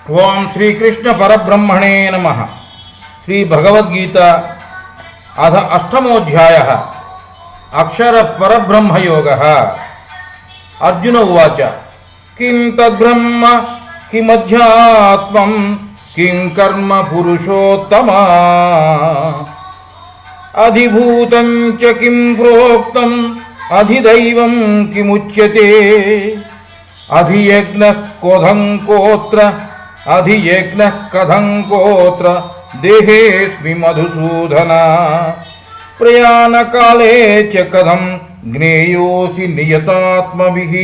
ओम श्री कृष्ण परब्रह्मणे नमः। श्री भगवद्गीता अथ अष्टमोऽध्यायः अक्षर परब्रह्म योगः। अर्जुन उवाच किं तद्ब्रह्म किमध्यात्मं किं कर्म पुरुषोत्तम अधिभूतं च किं प्रोक्तम् अधिदैवं किमुच्यते अधियज्ञः क्वथं कोत्र अधियज्ञः कथं कोत्र देहेऽस्मि मधुसूदन प्रयाणकाले च कथं ज्ञेयोऽसि नियतात्मभिः।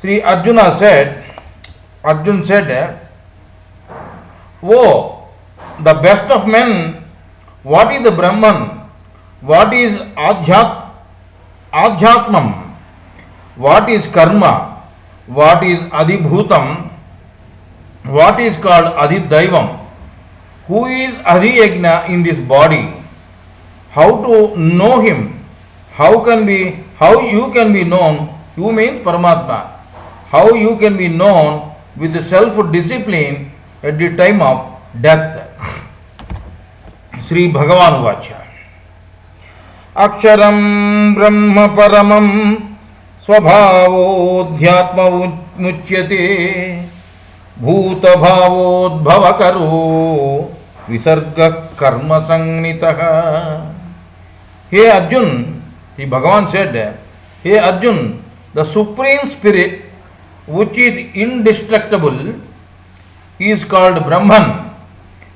Sri Arjun said, "O the best of men, what is the Brahman? What is Adhyatmam? What is karma? What is adhibhutam? What is called adhidaivam? Who is adhiyajna in this body? How to know him? How you can be known? You means Paramatma. How you can be known with self-discipline at the time of death." Sri Bhagavan Vacha. Aksharam Brahma Paramam Svabhavodhyatma Muchyate Bhuta Bhavodbhavakaro Visarga Karma Sangnitaha. Hey Arjun, Sri Bhagavan said, "Hey Arjun, the Supreme Spirit which is indestructible is called Brahman.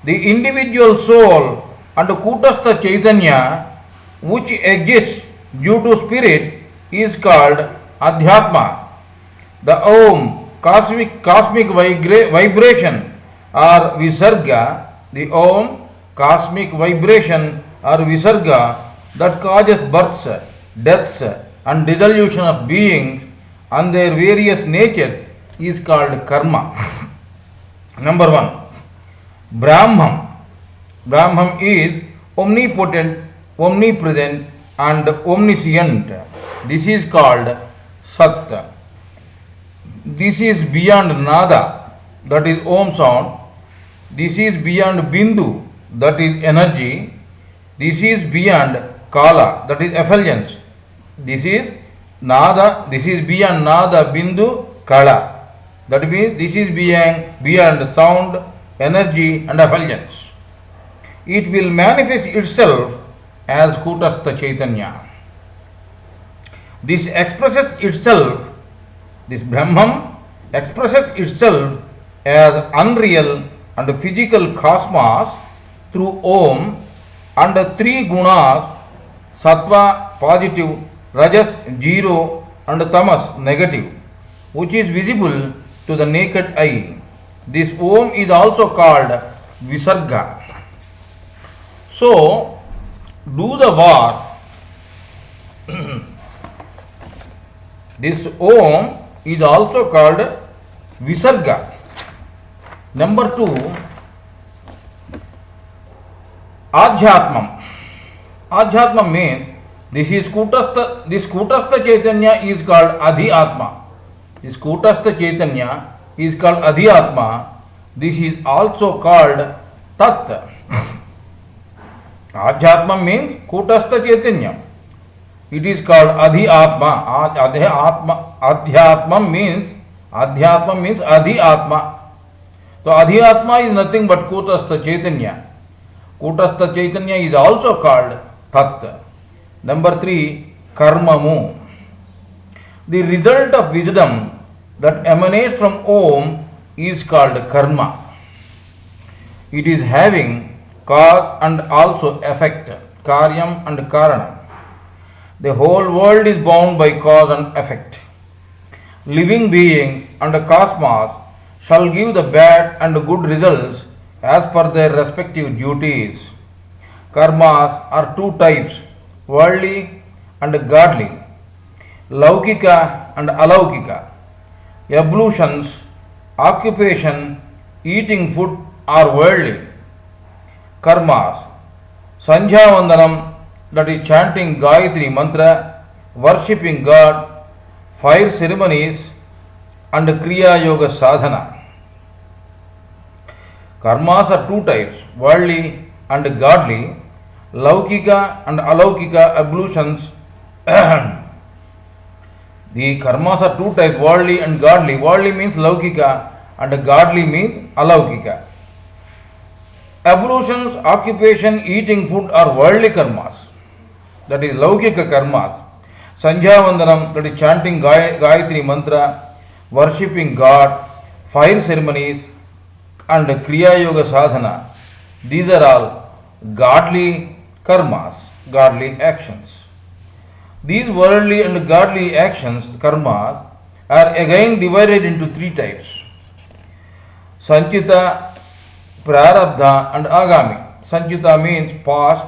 The individual soul and Kutastha Chaitanya which exists due to spirit is called Adhyatma. The Om, cosmic vibration or Visarga, the Om, cosmic vibration or Visarga that causes births, deaths and dissolution of beings and their various natures is called Karma." Number 1. Brahman. Brahman is omnipotent, omnipresent and omniscient. This is called Sat. This is beyond Nada, that is Om sound. This is beyond Bindu, that is energy. This is beyond Kala, that is effulgence. This is Nada, this is beyond Nada, Bindu, Kala. That means this is beyond sound, energy and effulgence. It will manifest itself as Kutastha Chaitanya. This Brahman expresses itself as unreal and physical cosmos through Om and the three gunas, Sattva positive, Rajas zero and Tamas negative, which is visible to the naked eye. This Om is also called Visarga. So, do the war. This Om is also called Visarga. Number 2, Adhyatmam. Adhyatmam means this Kutastha Chaitanya is called Adhyatma. This Kutastha Chaitanya is called Adhyatma. This is also called Tat. Adhyatma means Kutastha Chaitanya. It is called Adhyatma. Adhyatma means Adhyatma. So Adhyatma is nothing but Kutastha Chaitanya. Kutastha Chaitanya is also called Tat. Number 3, Karmamu. The result of wisdom that emanates from Om is called Karma. It is having cause and also effect, Karyam and Karanam. The whole world is bound by cause and effect. Living beings and the cosmos shall give the bad and good results as per their respective duties. Karmas are two types, worldly and godly, Laukika and Alaukika. Ablutions, occupation, eating food are worldly. Karmas, Sandhya Vandanam, that is chanting Gayatri mantra, worshipping God, fire ceremonies, and Kriya Yoga Sadhana. Karmas are two types, worldly and godly, Laukika and Alaukika ablutions. The karmas are two types, worldly and godly. Worldly means Laukika and godly means Alaukika. Ablutions, occupation, eating food are worldly karmas, that is Laukika karmas. Sandhya Vandanam, that is chanting Gayatri mantra, worshipping God, fire ceremonies, and Kriya Yoga Sadhana. These are all godly karmas, godly actions. These worldly and godly actions, karmas, are again divided into three types: Sanchita, Prarabdha, and Agami. Sanchita means past,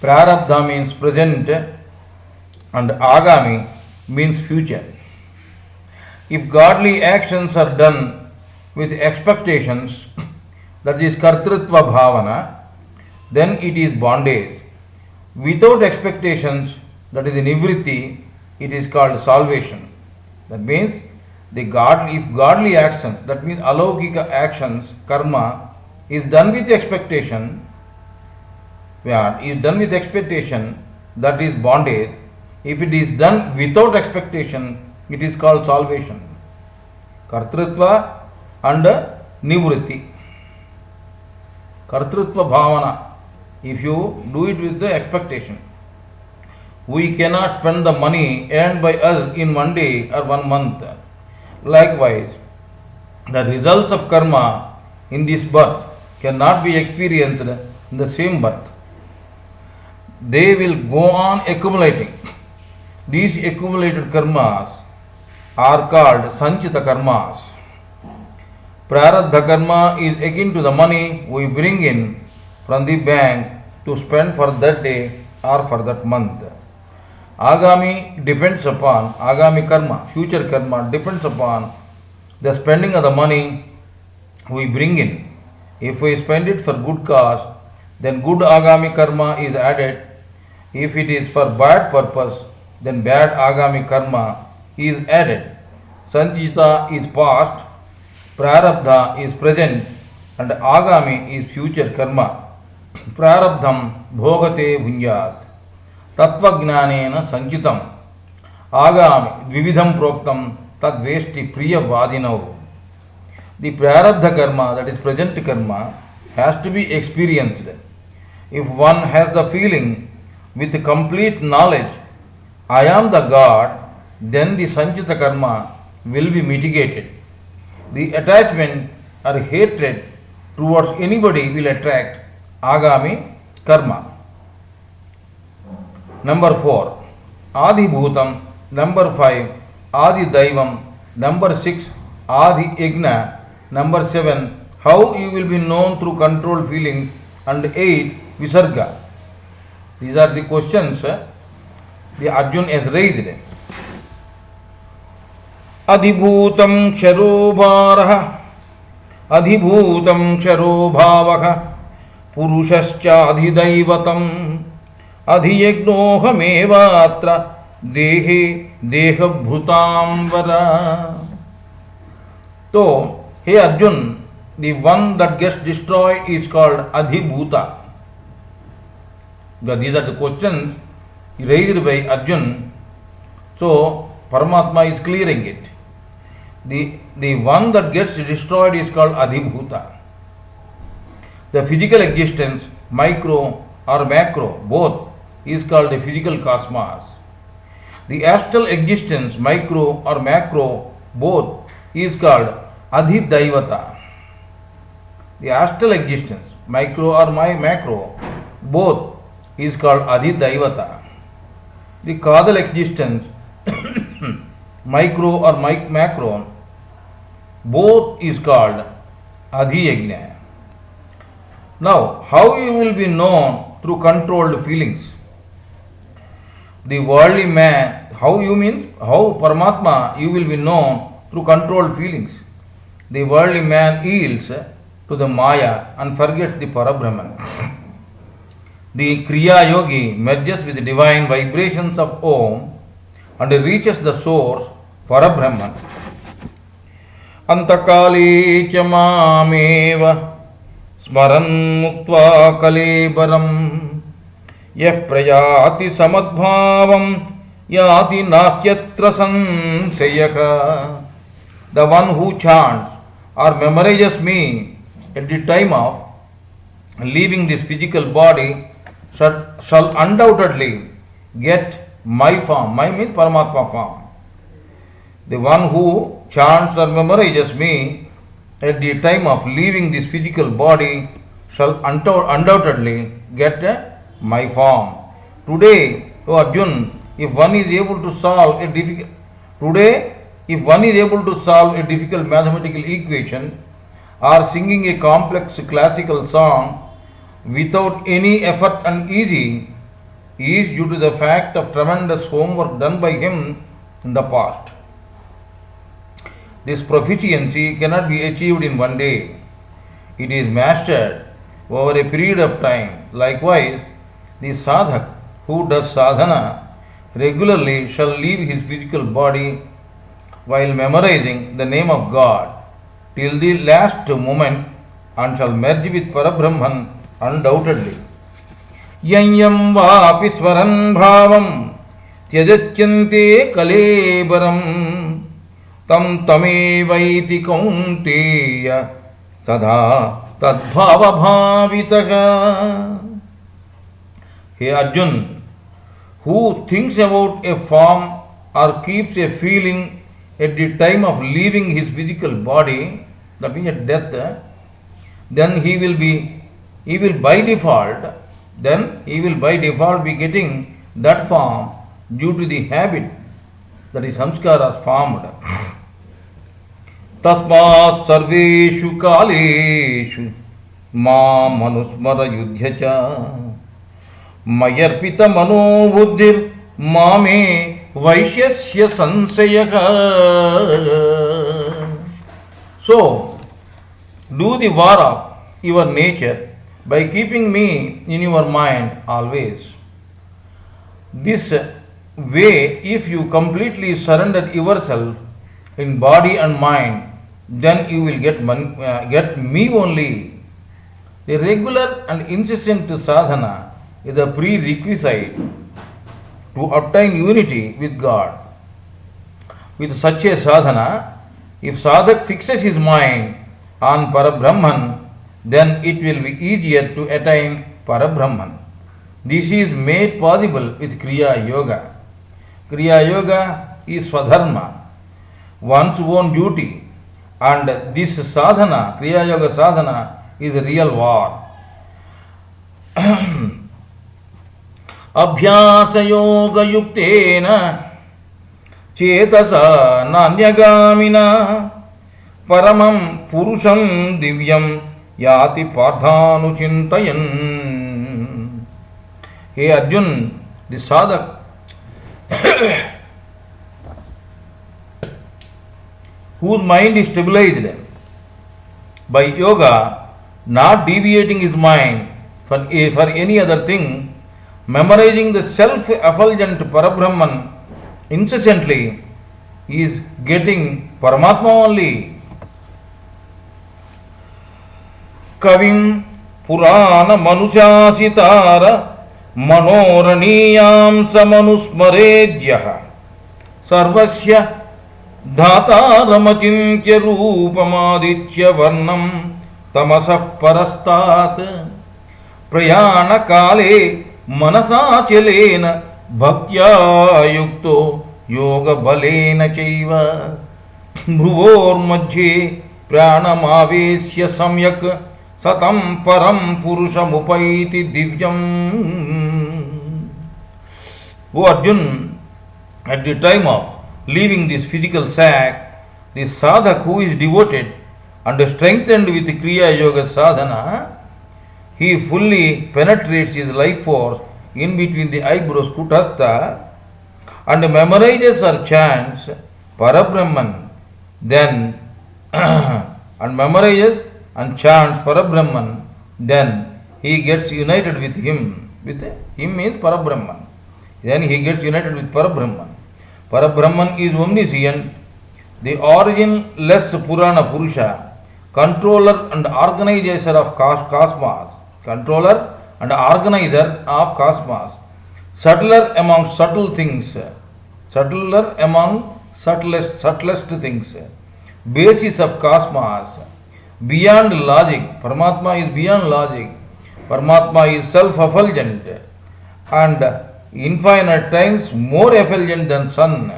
Prarabdha means present, and Agami means future. If godly actions are done with expectations, that is Kartrutva Bhavana, then it is bondage. Without expectations, that is nivritti, it is called salvation. That means if godly actions, that means alaukika actions, karma, is done with expectation, that is bondage. If it is done without expectation, it is called salvation. Kartrutva and nivritti. Kartrutva bhavana, if you do it with the expectation. We cannot spend the money earned by us in one day or 1 month. Likewise, the results of karma in this birth cannot be experienced in the same birth. They will go on accumulating. These accumulated karmas are called sanchita karmas. Prarabdha karma is akin to the money we bring in from the bank to spend for that day or for that month. Agami depends upon, Agami karma, future karma depends upon the spending of the money we bring in. If we spend it for good cause, then good Agami karma is added. If it is for bad purpose, then bad Agami karma is added. Sanchita is past, Prarabdha is present, and Agami is future karma. Prarabdham bhogate bhunyat. Tattvajnanena sanchitam. Agami dvividham proktam tadvesti priya vadinav. The Prarabdha karma, that is present karma, has to be experienced. If one has the feeling with complete knowledge, I am the God, then the sanchita karma will be mitigated. The attachment or hatred towards anybody will attract Agami karma. Number 4, Adi Bhutam. Number 5, Adi Daivam. Number 6, Adi Yajna. Number 7, how you will be known through controlled feelings. And 8, Visarga. These are the questions the Arjun has raised. Adhibhutam ksharo bharaha, adhibhutam ksharo bhavaka, purushascha adhidaivatam, adhiyagnohamevatra, dehe dehabhutam vara. So, hey Arjun, the one that gets destroyed is called adhibhuta. These are the questions raised by Arjun. So, Paramatma is clearing it. The one that gets destroyed is called adhibhuta. The physical existence, micro or macro, both, is called the physical cosmos. The astral existence, micro or macro, both, is called adhidaivata. The astral existence, micro or macro, both, is called adhidaivata. The causal existence, micro or macro, both is called adhiyajna. Now, how you will be known through controlled feelings? The worldly man, how Paramatma you will be known through controlled feelings. The worldly man yields to the Maya and forgets the Parabrahman. The Kriya Yogi merges with the divine vibrations of Om and reaches the source, Parabrahman. Antakale cha mameva smaran muktva kalebaram yah prayati samadbhavam yati nastyatra sansayaka. The one who chants or memorizes me at the time of leaving this physical body shall undoubtedly get my form. My means Paramatma form. The one who chants or memorizes me at the time of leaving this physical body shall undoubtedly get my form. Today, O Arjun, if one is able to solve a difficult mathematical equation or singing a complex classical song without any effort and easy is due to the fact of tremendous homework done by him in the past. This proficiency cannot be achieved in one day. It is mastered over a period of time. Likewise, the sadhak who does sadhana regularly shall leave his physical body while memorizing the name of God till the last moment and shall merge with Parabrahman undoubtedly. Yanyam vapi swaran bhavam tyajachyante kalebaram tam tamevaiti kaunteya sadha tadbhava bhavitaka. Hey Arjun, who thinks about a form or keeps a feeling at the time of leaving his physical body, that means at death, then he will by default be getting that form due to the habit that is samskaras formed. Tasmat sarveshu kaleshu ma manusmara yudhyacha mayarpita mano buddhir mame vaishyasya sansayaka. So, do the war of your nature by keeping me in your mind always. This way, if you completely surrender yourself in body and mind, then you will get me only. The regular and incessant sadhana is a prerequisite to obtain unity with God. With such a sadhana, if sadhak fixes his mind on Parabrahman, then it will be easier to attain Parabrahman. This is made possible with Kriya Yoga. Kriya Yoga is Swadharma, one's own duty, and this sadhana, Kriya Yoga sadhana, is a real war. Abhyasa yoga yuktena chetasa nanyagamina paramam purusham divyam yati padhanu chintayan. Hey Arjun, the sadhak whose mind is stabilized by yoga, not deviating his mind for any other thing, memorizing the self-effulgent Parabrahman incessantly, is getting Paramatma only. Kavim Purana Manusyasitara Manoraniyam Samanusmaredyaha Sarvasya Dhataramachintya Rupamaditya Varnam Tamasa Parastat Prayana Kale Manasa Chelena Bhaktya Yukto Yoga Balena Chaiva Bhuvor Madhye Pranamavesya Samyak Satam Param Purusha Mupaiti Divyam. O Arjun, at the time of leaving this physical sack, the sadhak who is devoted and strengthened with Kriya Yoga sadhana, he fully penetrates his life force in between the eyebrows Kutastha and memorizes or chants Parabrahman, then and memorizes and chants Parabrahman, then he gets united with him. With him means Parabrahman. Then he gets united with Parabrahman. Parabrahman is omniscient, the originless Purana Purusha, controller and organizer of cosmos, controller and organizer of cosmos, subtler among subtle things, subtler among subtlest things, basis of cosmos, beyond logic. Paramatma is beyond logic. Paramatma is self-effulgent and infinite times more effulgent than sun.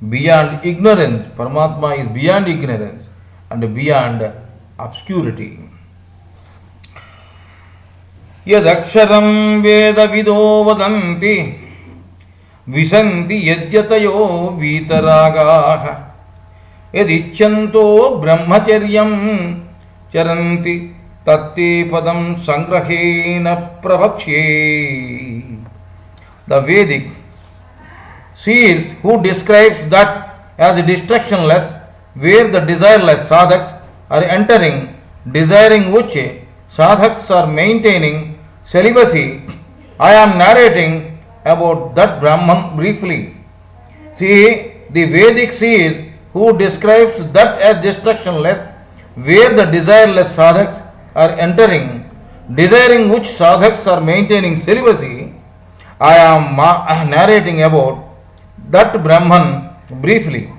Beyond ignorance. Paramatma is beyond ignorance and beyond obscurity. Yadaksharam veda vido vadanti visanti yadyatayo vitaragaha yadichanto brahmacharyam charanti tatti padam sangrahena pravakshe. The Vedic seers who describes that as destructionless, where the desireless sadhaks are entering, desiring which sadhaks are maintaining celibacy. I am narrating about that Brahman briefly. See, the Vedic seers who describes that as destructionless, where the desireless sadhaks are entering, desiring which sadhaks are maintaining celibacy. I am narrating about that Brahman briefly.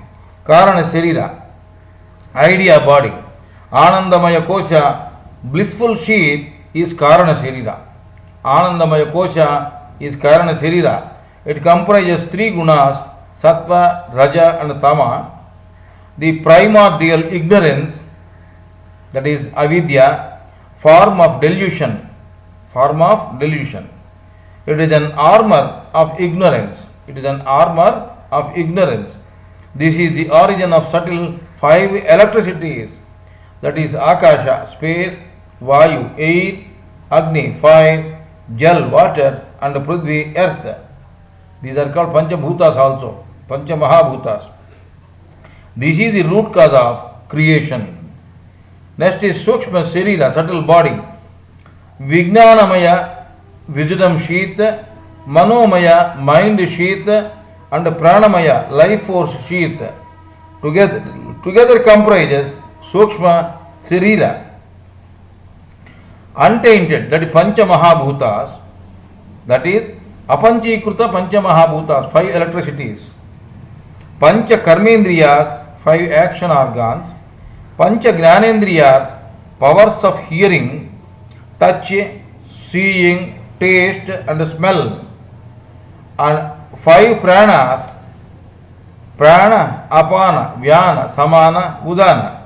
Karana Sharira, idea body. Anandamaya Kosha, blissful sheath is Karana Sharira. Anandamaya Kosha is Karana Sharira. It comprises three gunas, Sattva, Raja and Tama. The primordial ignorance, that is avidya, form of delusion. Form of delusion. It is an armor of ignorance. It is an armor of ignorance. This is the origin of subtle five electricities, that is Akasha, space, Vayu, air, Agni, fire, Jal, water, and Prithvi, earth. These are called Panchabhutas also, Panchamahabhutas. This is the root cause of creation. Next is Sukshma Sharira, subtle body. Vijnanamaya, wisdom sheath, Manomaya, mind sheath, and Pranamaya, life force sheath. Together comprises Sukshma Sharira. Untainted, that is Pancha Mahabhutas, that is Apanchikruta Pancha Mahabhutas, five electricities. Pancha Karmendriyas, five action organs. Pancha Gnanendriyas, powers of hearing, touch, seeing, taste and smell. And five pranas, prana, apana, vyana, samana, udana.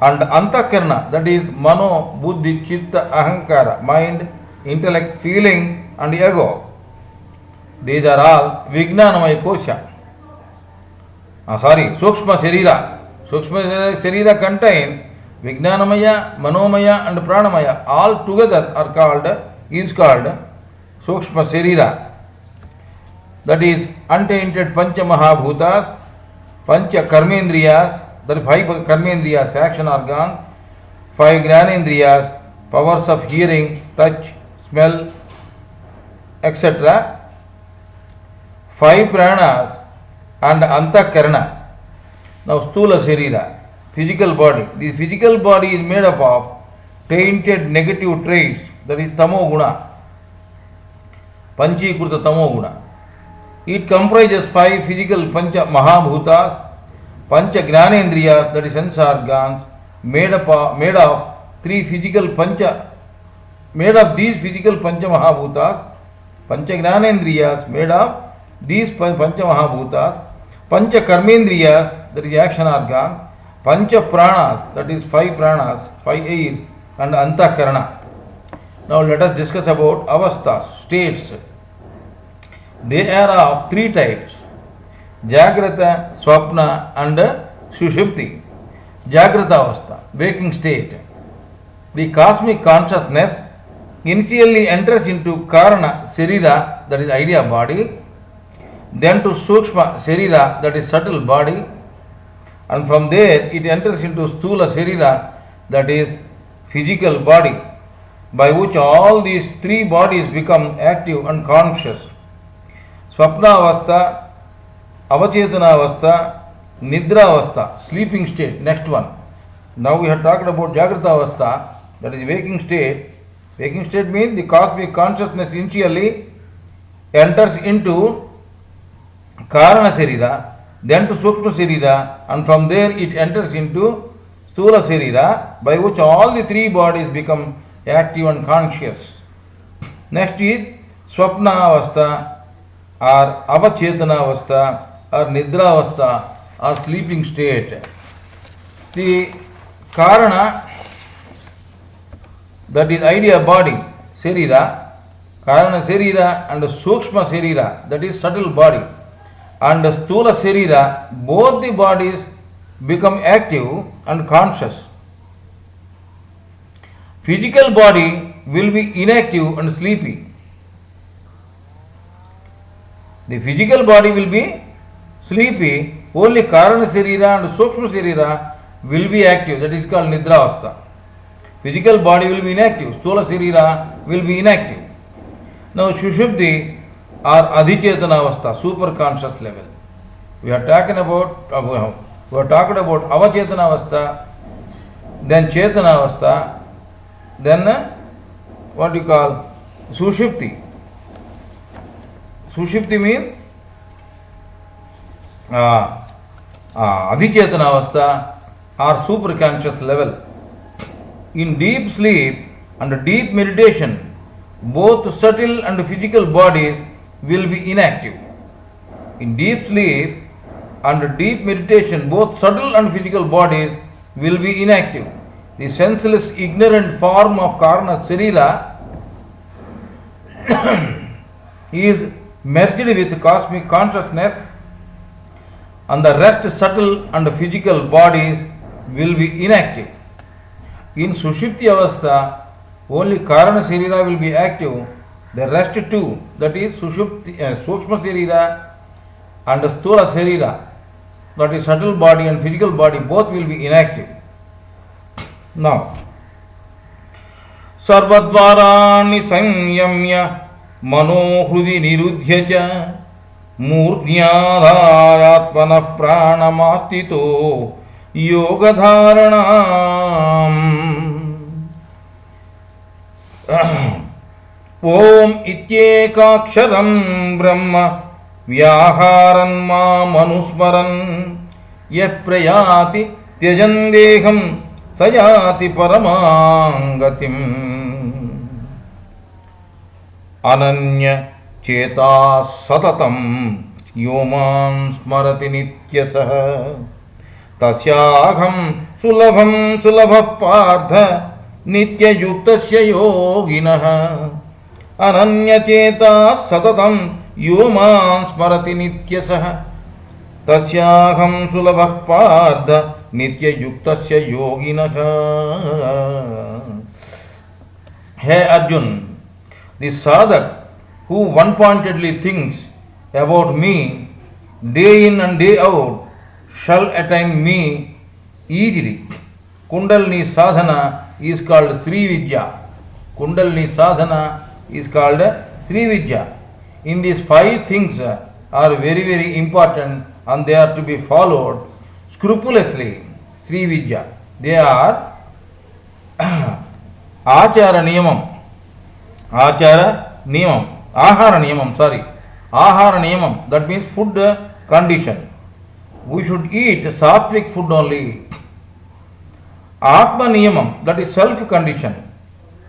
And antakarna, that is mano, buddhi, chitta, ahankara, mind, intellect, feeling and ego. These are all Vijnanamaya Kosha. Sukshma Sharira. Sukshma Sharira contain Vijnanamaya, Manomaya and Pranamaya. All together are called, is called Sukshma Sharira. That is untainted Pancha Mahabhutas, Pancha Karmendriyas, that is five Karmendriyas, action organs, five Gnanendriyas, powers of hearing, touch, smell, etc. Five pranas and Antakarana. Now Stula Sharira, physical body. This physical body is made up of tainted negative traits, that is Tamo Guna, Panchikruta Tamo Guna. It comprises five physical Pancha Mahabhutas, Pancha Gnanendriyas, that is sense organs, made of three physical Pancha, made of these physical Pancha Mahabhutas, Pancha Gnanendriyas, made of these Pancha Mahabhutas, Pancha Karmendriyas, that is action organ, Pancha Pranas, that is five pranas, five airs, and Antakarana. Now let us discuss about avasthas, states. They are of three types: Jagrata, Swapna, and Sushupti. Jagrata avastha, waking state. The cosmic consciousness initially enters into Karana Sharira, that is idea body, then to Sukshma Sharira, that is subtle body, and from there it enters into Stula Sharira, that is physical body, by which all these three bodies become active and conscious. Swapna avastha, Avachetana avastha, Nidra Avastha, sleeping state, next one. Now we have talked about Jagrata Avastha, that is waking state. Waking state means the cosmic consciousness initially enters into Karana Sarira, then to Sukshma Sarira, and from there it enters into Sthula Sarira, by which all the three bodies become active and conscious. Next is Swapna Avastha, or Avachetana Avastha, or Nidra Avastha, or sleeping state. The Karana, that is idea body, Sarira, Karana Sarira and Sukshma Sarira, that is subtle body, and Sthula Sarira, both the bodies become active and conscious. Physical body will be inactive and sleepy. The physical body will be sleepy, only Karana Sarira and Sukshma Sarira will be active, that is called Nidra Avastha. Physical body will be inactive, Sthula Sarira will be inactive. Now Shushupti or Adhichetana Avastha, super conscious level. We have talked about Avachetana Avastha, then Chetana Avastha, then what you call Sushupti. Sushupti means Adhichetana Avastha or super conscious level. In deep sleep and deep meditation, both subtle and physical bodies will be inactive. In deep sleep and deep meditation, both subtle and physical bodies will be inactive. The senseless, ignorant form of Karana Sarira is merged with cosmic consciousness, and the rest subtle and physical bodies will be inactive. In Sushupti Avastha, only Karana Sarira will be active, the rest two, that is Sukshma Sarira and Sthula Sarira, that is subtle body and physical body, both will be inactive. Now, Sarvadvarani Sanyamya Manohrudi Nirudhyaja Murtyadhayatmana Pranamastito Yoga Dharanam Om Ityekaksharam Brahma Vyaharan Ma Manusmaran Yaprayati Tyajandeham Sayati Paramangatim Ananya Cheta Satatam Yoman Smarati Nityasaha Tasyaham Sulabham Sulabha Partha Nitya Yuktasya Yoginaha Ananya Cheta Satatam Yoman Smarati Nityasaha Tasyaham Sulabha Partha Nitya Yuktasya Yoginaha. Hey Arjun, the sadhak who one-pointedly thinks about me day in and day out shall attain me easily. Kundalini sadhana is called Sri Vidya. Kundalini sadhana is called Sri Vidya. In these five things are very, very important and they are to be followed scrupulously. Sri Vidya. They are Achara Niyamam. Achara Niyamam. Ahara Niyamam, sorry. Ahara Niyamam, that means food condition. We should eat sattvic food only. Atma Niyamam, that is self condition.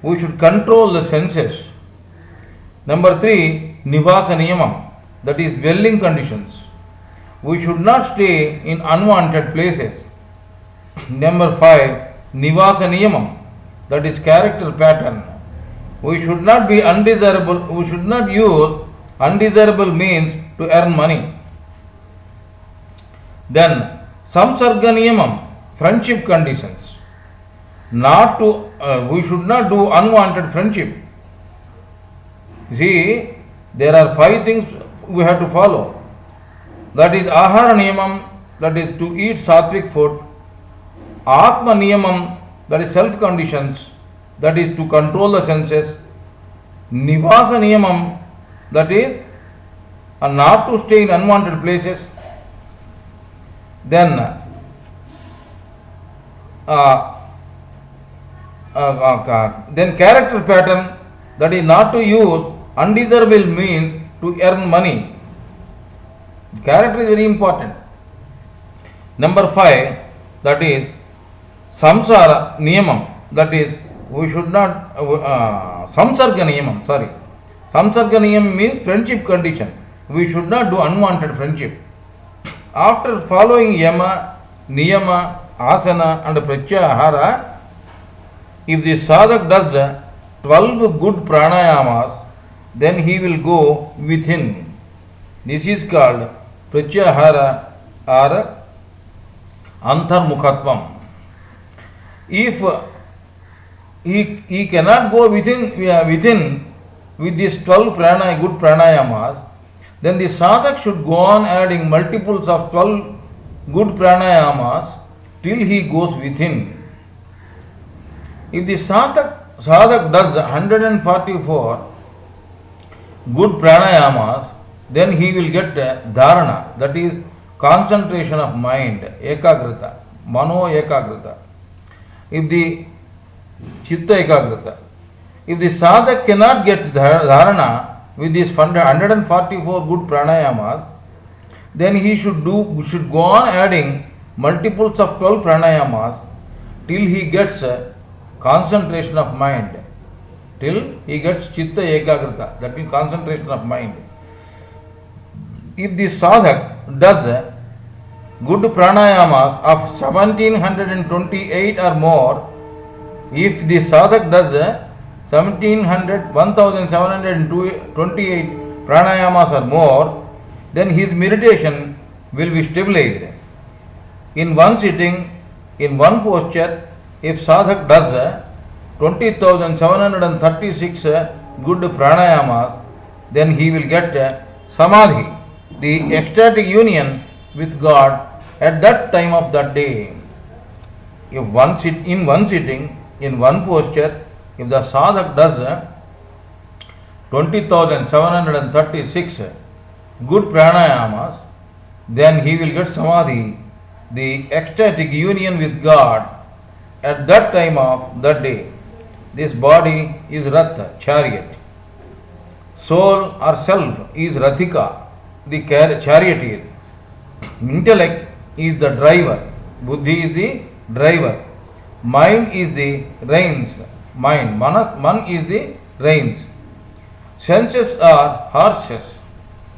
We should control the senses. Number 3, Nivasa Niyamam, that is dwelling conditions. We should not stay in unwanted places. Number 5, Nivasa Niyamam, that is character pattern. We should not be undesirable, we should not use undesirable means to earn money. Then, Samsarga Niyamam, friendship conditions. Not to, we should not do unwanted friendship. See, there are 5 things we have to follow. That is Ahara Niyamam, that is to eat sattvic food. Atma Niyamam, that is self conditions, that is to control the senses. Nivasa Niyamam, that is not to stay in unwanted places. then character pattern, that is not to use undesirable means to earn money. Character is very important. Number 5, that is samsara niyamam, that is we should not samsarga niyamam, sorry. Samsarga niyam means friendship condition. We should not do unwanted friendship. After following yama, niyama, asana and pratyahara, if the sadhak does 12 good pranayamas, then he will go within. This is called pratyahara or antarmukhatvam. If he cannot go within with these 12 good pranayamas, then the sadhak should go on adding multiples of 12 good pranayamas till he goes within. If the sadhak does 144 good pranayamas, then he will get dharana, that is concentration of mind, ekagrata, mano ekagrata. If the chitta ekagrata, if the sadhak cannot get dharana with these 144 good pranayamas, then he should go on adding multiples of 12 pranayamas till he gets concentration of mind, till he gets chitta ekagrata, that means concentration of mind. If the sadhak does good pranayamas of 1728 or more, if the sadhak does 1728 pranayamas or more, then his meditation will be stabilized. In one sitting, in one posture, if sadhak does 20,736 good pranayamas, then he will get samadhi, the ecstatic union with God at that time of that day. If in one sitting, in one posture, if the sadhak does 20,736 good pranayamas, then he will get samadhi, the ecstatic union with God at that time of that day. This body is Ratha, chariot. Soul or self is Rathika, the charioteer. Intellect is the driver. Buddhi is the driver. Mind is the reins. Man is the reins. Senses are horses.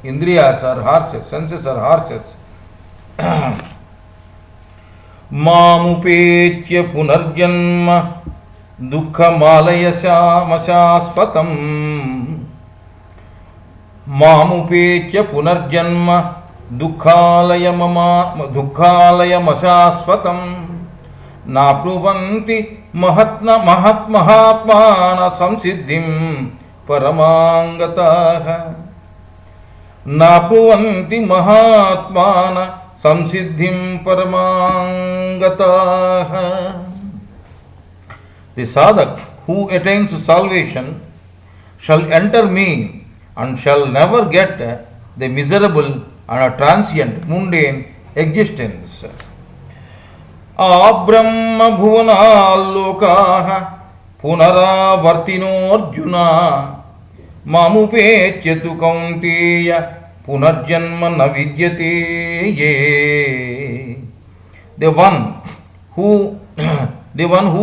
Indriyas are horses. Senses are horses. Mamupetya punarjanma dukkhamalaya samashasvatam. Mamupetya punarjanma dukkhalaya masasvatam. Napruvanti mahatmana samsiddhim paramangataha. Napruvanti mahatmana samsiddhim paramangataha. The sadhak who attains salvation shall enter me and shall never get the miserable and a transient mundane existence. Abrahma bhuvanalokaha punaravartino arjuna mamupechyatu kaunteya punarjanma na vidyate ye. The one who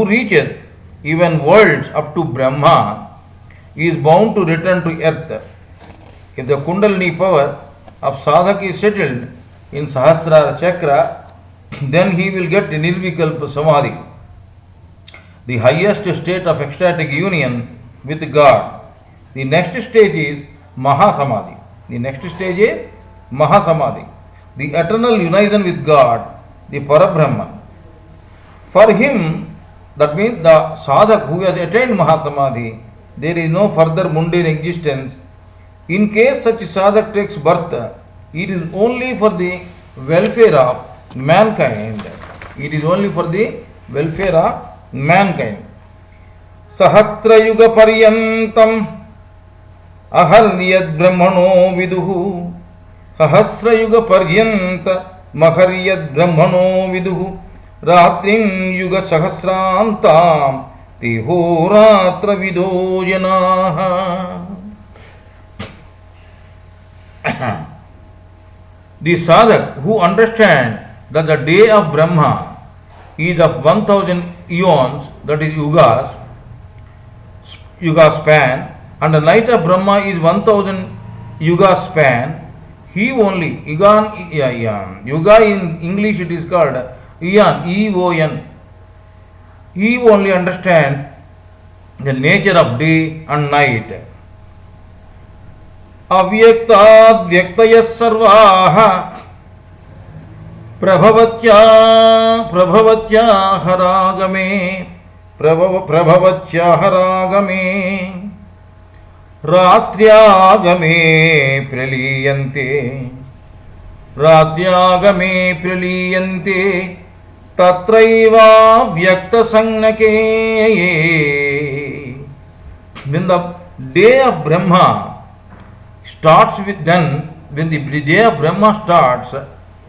reaches even worlds up to Brahma is bound to return to earth. If the Kundalini power of sadhak is settled in Sahasrara chakra, then he will get nirvikalpa samadhi, the highest state of ecstatic union with God. The next stage is Mahasamadhi. The eternal unison with God, the Parabrahman. For him, that means the sadhak who has attained Mahasamadhi, there is no further mundane existence. In case such sadhak takes birth, it is only for the welfare of mankind. Sahasra yuga paryantam aharniyad brahmano viduhu. Sahasra yuga paryanta Maharyad Brahmano Viduhu Ratrim Yuga Sahasrantam Tihoratra Vido Janaha. The sadhak who understands that the day of Brahma is of 1000 eons, that is yuga span, and the night of Brahma is 1000 yuga span, he only, yuga in English it is called eon, E-O-N. He only understands the nature of day and night. Avyakta vyaktaya sarvaha prabhavatya haragame prabhavatya haragame ratyagame praliyante tatraiva vyakta sangnake. When the day of Brahma starts with, then when the day of Brahma starts,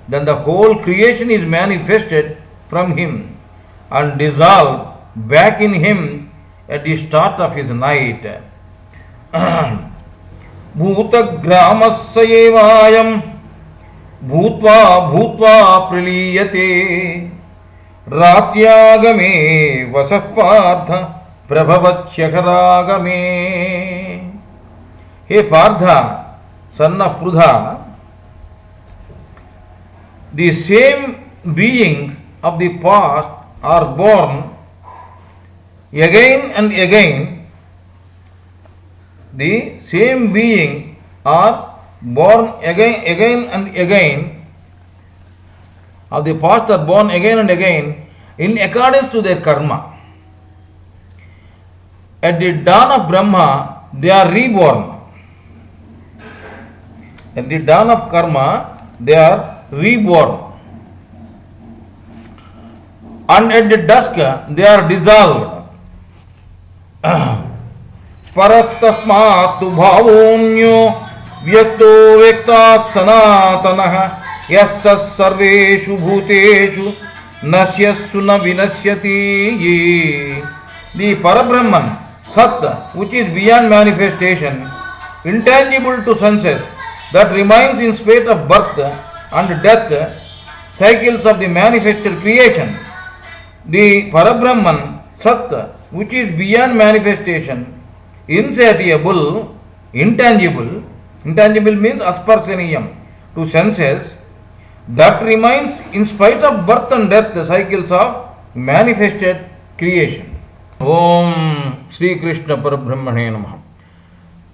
then the whole creation is manifested from him and dissolved back in him at the start of his night. Bhutagramasya evayam bhutva praliyate ratyagame vasappartha prabhavatya haragame. Hey Partha, son of Prudha, the same beings of the past are born again and again. The same beings are born again and again. Of the past are born again and again in accordance to their karma. At the dawn of Brahma, they are reborn. At the dawn of karma, they are reborn. And at the dusk, they are dissolved. Parastasmatu bhavonyo vyakto vekta sanatanaha yassas sarveshu bhuteshu nasyassu na vinasyati. The Parabrahman, Sat, which is beyond manifestation, intangible to senses, that remains in spite of birth and death, cycles of the manifested creation. The Parabrahman, Sat, which is beyond manifestation, insatiable, intangible means asparsaniyam, to senses, that remains in spite of birth and death, the cycles of manifested creation. Om Sri Krishna Parabrahmane Namaha.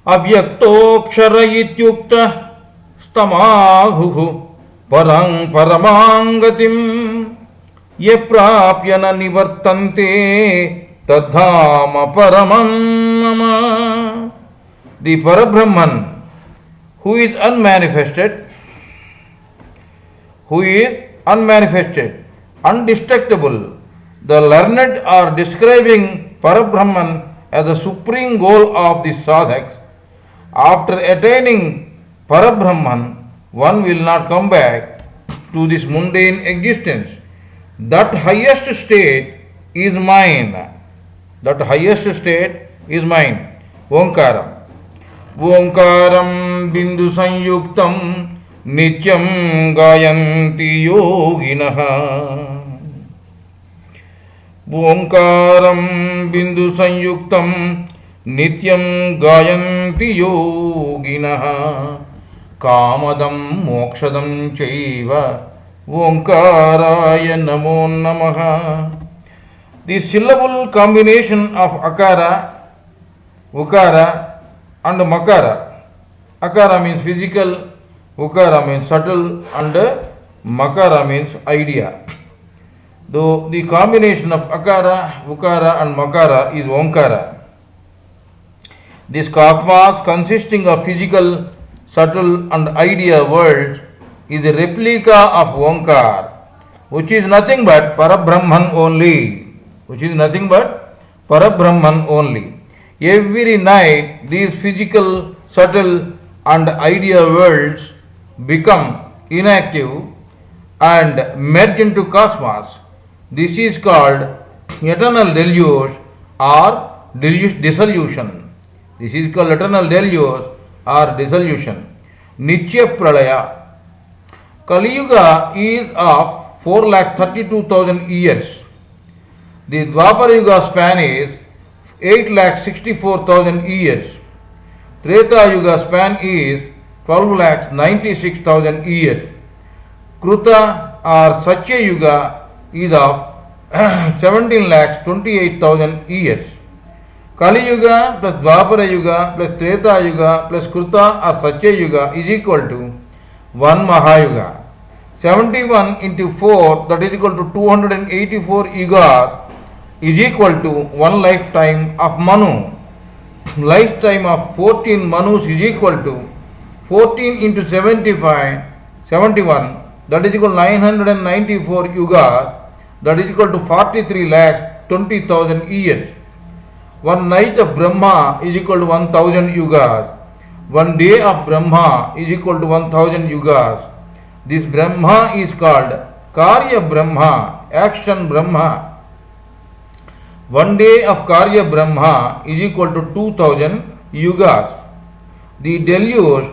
Avyaktoksara ityukta stamahuhu parang paramangatim yeprapyana nivartante tadhama paramam mama. The Parabrahman, who is unmanifested, undestructible. The learned are describing Parabrahman as the supreme goal of the sadhaks. After attaining Parabrahman, one will not come back to this mundane existence. That highest state is mine. Omkaram. Omkaram bindu sanyuktam nityam gayanti yoginaha. Omkaram bindu sanyuktam nityam gayanti yoginaha kamadam mokshadam chaiva omkaraya namo namaha. The syllable combination of akara, ukara and makara. Akara means physical, ukara means subtle, and makara means idea. Though the combination of akara, ukara and makara is omkara. This cosmos, consisting of physical, subtle and idea worlds, is a replica of Omkar, which is nothing but Parabrahman only. Every night these physical, subtle and idea worlds become inactive and merge into cosmos. This is called eternal deluge or dissolution. This is called eternal deluge or dissolution. Nitya Pralaya. Kali Yuga is of 4,32,000 years. The Dwapara Yuga span is 8,64,000 years. Treta Yuga span is 12,96,000 years. Kruta or Satya Yuga is of 17,28,000 years. Kali Yuga plus Dwapara Yuga plus Treta Yuga plus Kruta or Satya Yuga is equal to 1 Mahayuga. 71 into 4, that is equal to 284 yugas, is equal to one lifetime of Manu. Lifetime of 14 Manus is equal to 14 into 71, that is equal to 994 yugas, that is equal to 43,20,000 years. One night of Brahma is equal to 1,000 yugas. One day of Brahma is equal to 1,000 yugas. This Brahma is called Karya Brahma, action Brahma. One day of Karya Brahma is equal to 2,000 yugas. The deluge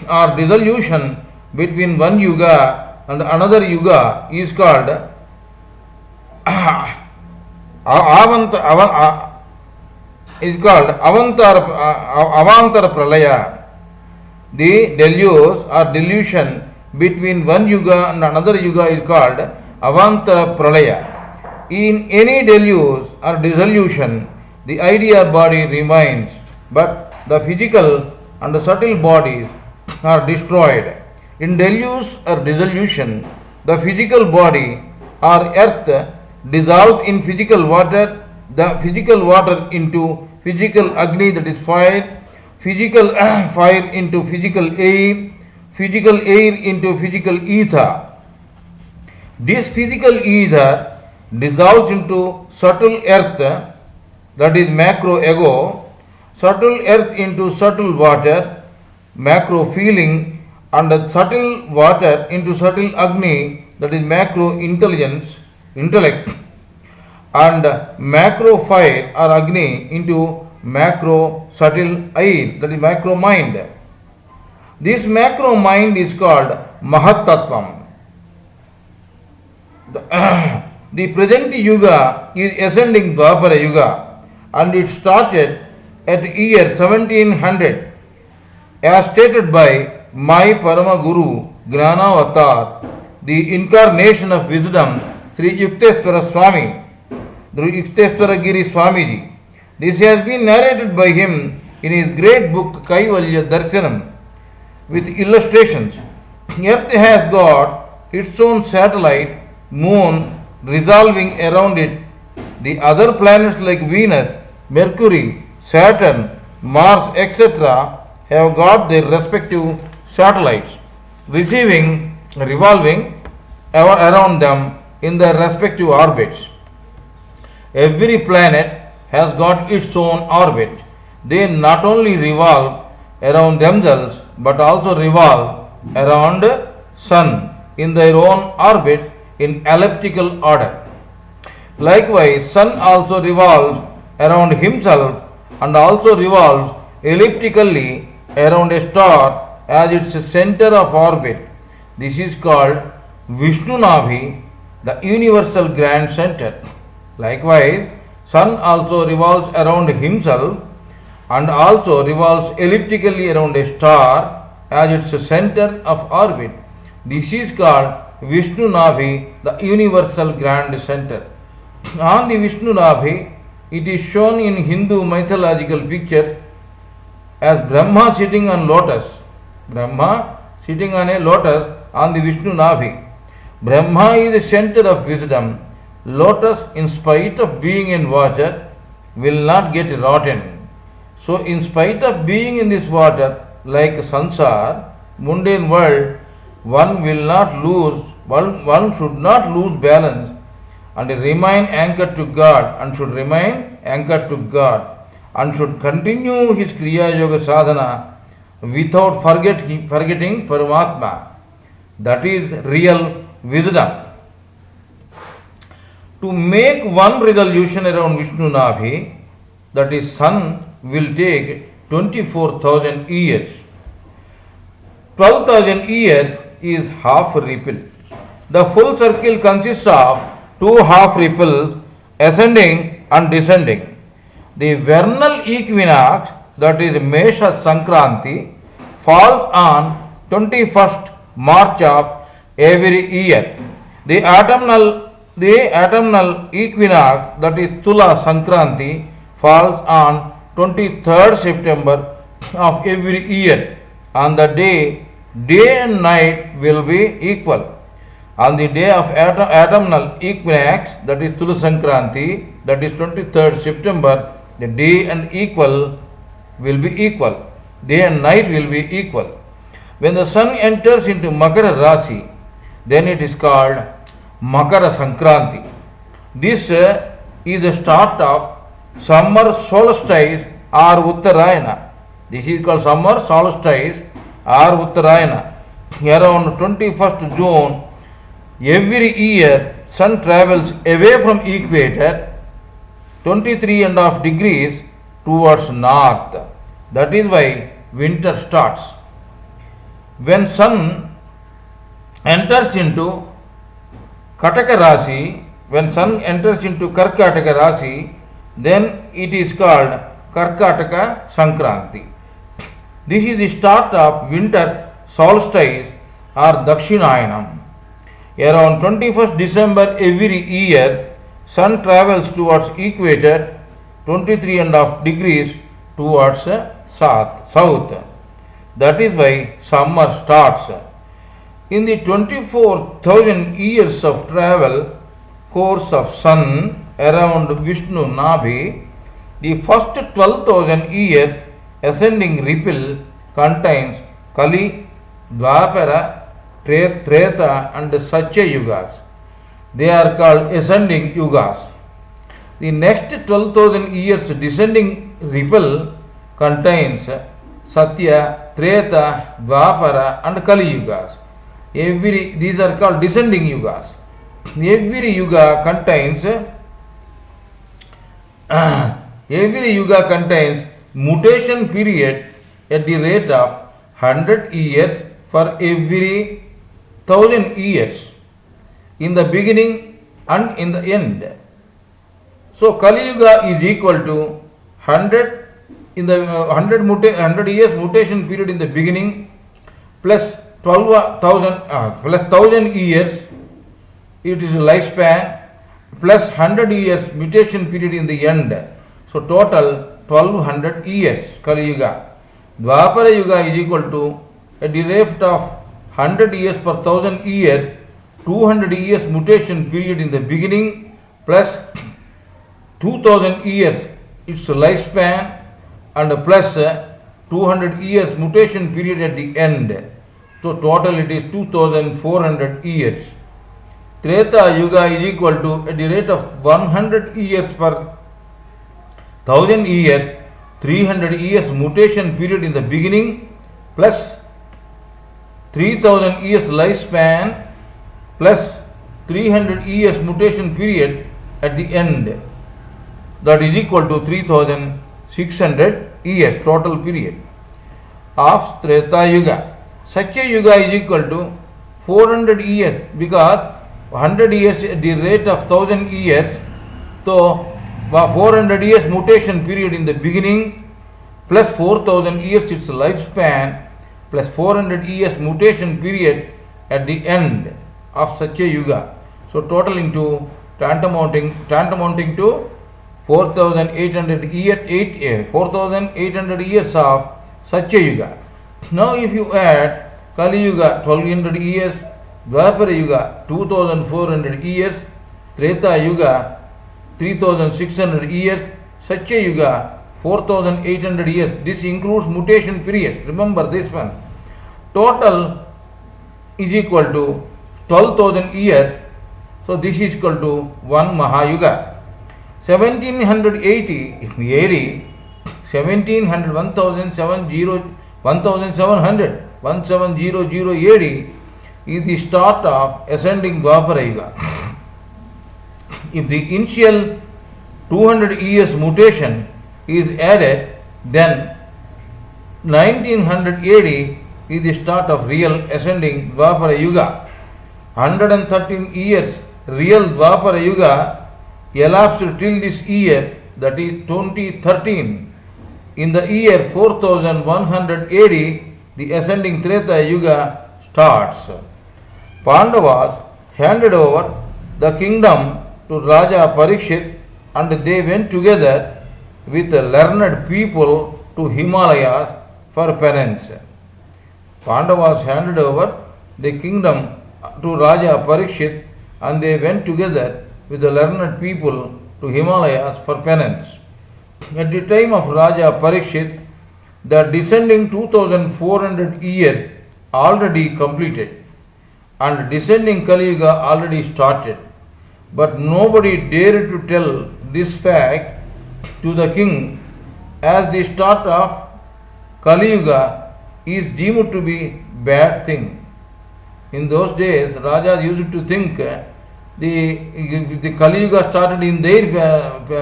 or dissolution between one yuga and another yuga is called Avantara Pralaya. The deluge or delusion between one yuga and another yuga is called Avantara Pralaya. In any deluge or dissolution, the idea body remains, but the physical and the subtle bodies are destroyed. In deluge or dissolution, the physical body or earth dissolves in physical water, the physical water into physical Agni, that is fire, physical fire into physical air into physical ether. This physical ether dissolves into subtle earth, that is macro ego, subtle earth into subtle water, macro feeling, and subtle water into subtle Agni, that is macro intellect, and macro fire or Agni into macro subtle air, that is macro mind. This macro mind is called Mahatatvam. The present Yuga is ascending Dwapara Yuga, and it started at year 1700 as stated by my Parama Guru Gnanavatar, the incarnation of wisdom, Sri Yukteswara Swami, Yukteswara Giri Swamiji. This has been narrated by him in his great book Kaivalya Darshanam with illustrations. Earth has got its own satellite, moon, revolving around it. The other planets like Venus, Mercury, Saturn, Mars, etc. have got their respective satellites, revolving around them in their respective orbits. Every planet has got its own orbit. They not only revolve around themselves but also revolve around Sun in their own orbit in elliptical order. Likewise, Sun also revolves around himself and also revolves elliptically around a star as its center of orbit. This is called Vishnu Nabhi, the universal grand center. Likewise, Sun also revolves around himself and also revolves elliptically around a star as its center of orbit. This is called Vishnu Nabhi, the universal grand center. On the Vishnu Nabhi, it is shown in Hindu mythological pictures as Brahma sitting on lotus. Brahma sitting on a lotus on the Vishnu Nabhi. Brahma is the center of wisdom. Lotus, in spite of being in water, will not get rotten. So, in spite of being in this water, like sansar, mundane world, one should not lose balance and remain anchored to God, and should continue his Kriya Yoga sadhana without forgetting Paramatma. That is real wisdom. To make one revolution around Vishnu Nabhi, that is sun, will take 24,000 years. 12,000 years is half ripple. The full circle consists of two half ripples ascending and descending. The vernal equinox, that is Mesha Sankranti, falls on 21st March of every year. The autumnal equinox, that is Tula Sankranti, falls on 23rd September of every year. On the day and night will be equal. On the day of autumnal equinox, that is Tula Sankranti, that is 23rd September, the day and equal will be equal. Day and night will be equal. When the sun enters into Makara Rasi, then it is called Makara Sankranti. This is the start of summer solstice or Uttarayana. This is called summer solstice or Uttarayana. Around 21st June, every year sun travels away from equator 23.5 degrees towards north. That is why winter starts. When sun enters into Kataka Rasi, when sun enters into Karkataka Rasi, then it is called Karkataka Sankranti. This is the start of winter solstice or Dakshinayanam. Around 21st December every year, sun travels towards equator 23.5 degrees towards south. That is why summer starts. In the 24,000 years of travel course of sun around Vishnu Nabhi, the first 12,000 years ascending ripple contains Kali, Dwapara, Treta and Satya Yugas. They are called ascending yugas. The next 12,000 years descending ripple contains Satya, Treta, Dwapara and Kali Yugas. These are called descending yugas. Every yuga contains mutation period at the rate of 100 years for every 1,000 years, in the beginning and in the end. So Kali Yuga is equal to 100 in the 100 years mutation period in the beginning plus 1,000 years, it is lifespan, plus 100 years mutation period in the end. So total 1,200 years Kali Yuga. Dwapara Yuga is equal to at the rate of 100 years per 1,000 years, 200 years mutation period in the beginning plus 2,000 years its lifespan and plus 200 years mutation period at the end. So total it is 2,400 years. Treta Yuga is equal to at the rate of 100 years per 1,000 years, 300 years mutation period in the beginning plus 3,000 years lifespan plus 300 years mutation period at the end. That is equal to 3,600 years total period of Treta Yuga. Satya Yuga is equal to 400 years because 100 years at the rate of 1,000 years. So 400 years mutation period in the beginning plus 4,000 years its lifespan plus 400 years mutation period at the end of Satya Yuga. So totaling to tantamounting to 4,800 years of Satya Yuga. Now if you add Kali Yuga 1,200 years, Dwapara Yuga 2,400 years, Treta Yuga 3,600 years, Satya Yuga 4,800 years. This includes mutation period. Remember this one. Total is equal to 12,000 years. So this is equal to 1 Mahayuga. 1780 AD, 1700 AD, is the start of ascending Dwapara Yuga. If the initial 200 years mutation is added, then 1900 AD is the start of real ascending Dwapara Yuga. 113 years real Dwapara Yuga elapsed till this year, that is 2013. In the year 4100 AD, the ascending Treta Yuga starts. Pandavas handed over the kingdom to Raja Parikshit, and they went together with learned people to Himalayas for penance. Pandavas handed over the kingdom to Raja Parikshit, and they went together with the learned people to Himalayas for penance. At the time of Raja Parikshit, the descending 2400 years already completed, and descending Kali Yuga already started. But nobody dared to tell this fact to the king, as the start of Kali Yuga is deemed to be bad thing. In those days, Rajas used to think the Kali Yuga started in their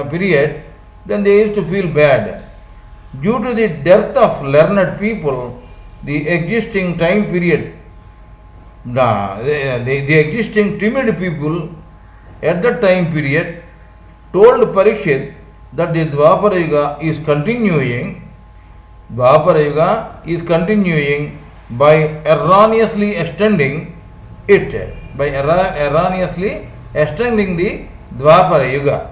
period, then they used to feel bad. Due to the dearth of learned people, the existing time period, the existing timid people at that time period told Parikshit that the Dwapara Yuga is continuing. Dwapara Yuga is continuing by erroneously extending it, by erroneously extending the Dwapara Yuga.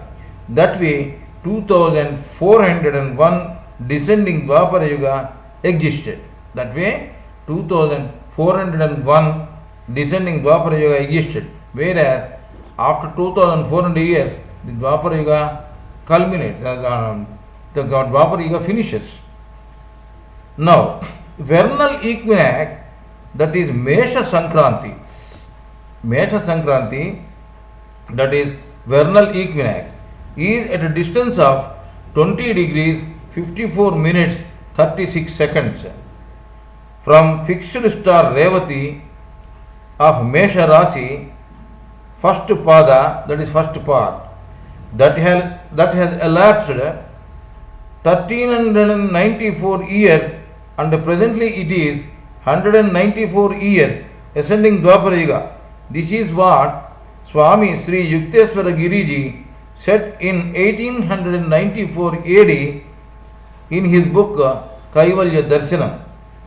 That way, 2401 descending Dwapara Yuga existed. That way, 2401 descending Dwapara Yuga existed. Whereas, after 2400 years, the Dwapara Yuga culminates, the Dwapara Yuga finishes. Now, vernal equinox, that is Mesha Sankranti. Mesha Sankranti, that is vernal equinox, is at a distance of 20 degrees 54 minutes 36 seconds from fixed star Revati of Mesha Rasi, first pada, that is first part, that has elapsed 1394 years, and presently it is 194 years ascending Dwapara Yuga. This is what Swami Sri Yukteswara Giriji said in 1894 AD in his book Kaivalya Darshanam.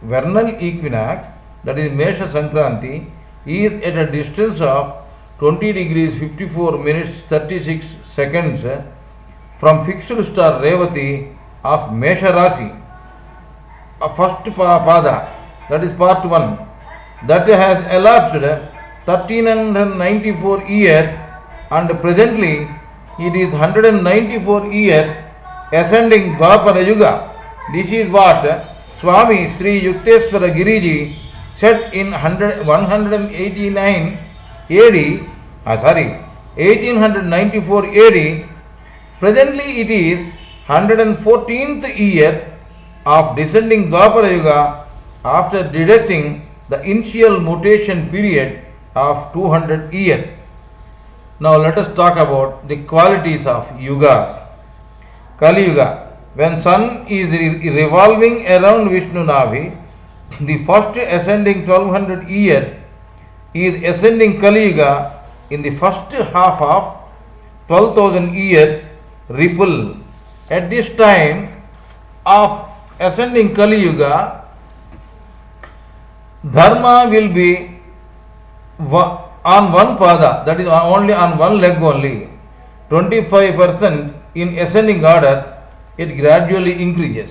Vernal equinox, that is Mesha Sankranti, is at a distance of 20 degrees 54 minutes 36 seconds from fixed star Revati of Mesha Rasi, first pada, that is part 1, that has elapsed 1394 years, and presently it is 194 years ascending Dwapara Yuga. This is what Swami Sri Yukteswara Giriji said in 189 AD, 1894 AD. Presently it is 114th year of descending Dwapara Yuga after deducting the initial mutation period of 200 years. Now let us talk about the qualities of yugas. Kali Yuga, when sun is revolving around Vishnu Navi, the first ascending 1200 years is ascending Kali Yuga. In the first half of 12,000 years ripple. At this time of ascending Kali Yuga, dharma will be on one pada, that is only on one leg only. 25% in ascending order, it gradually increases.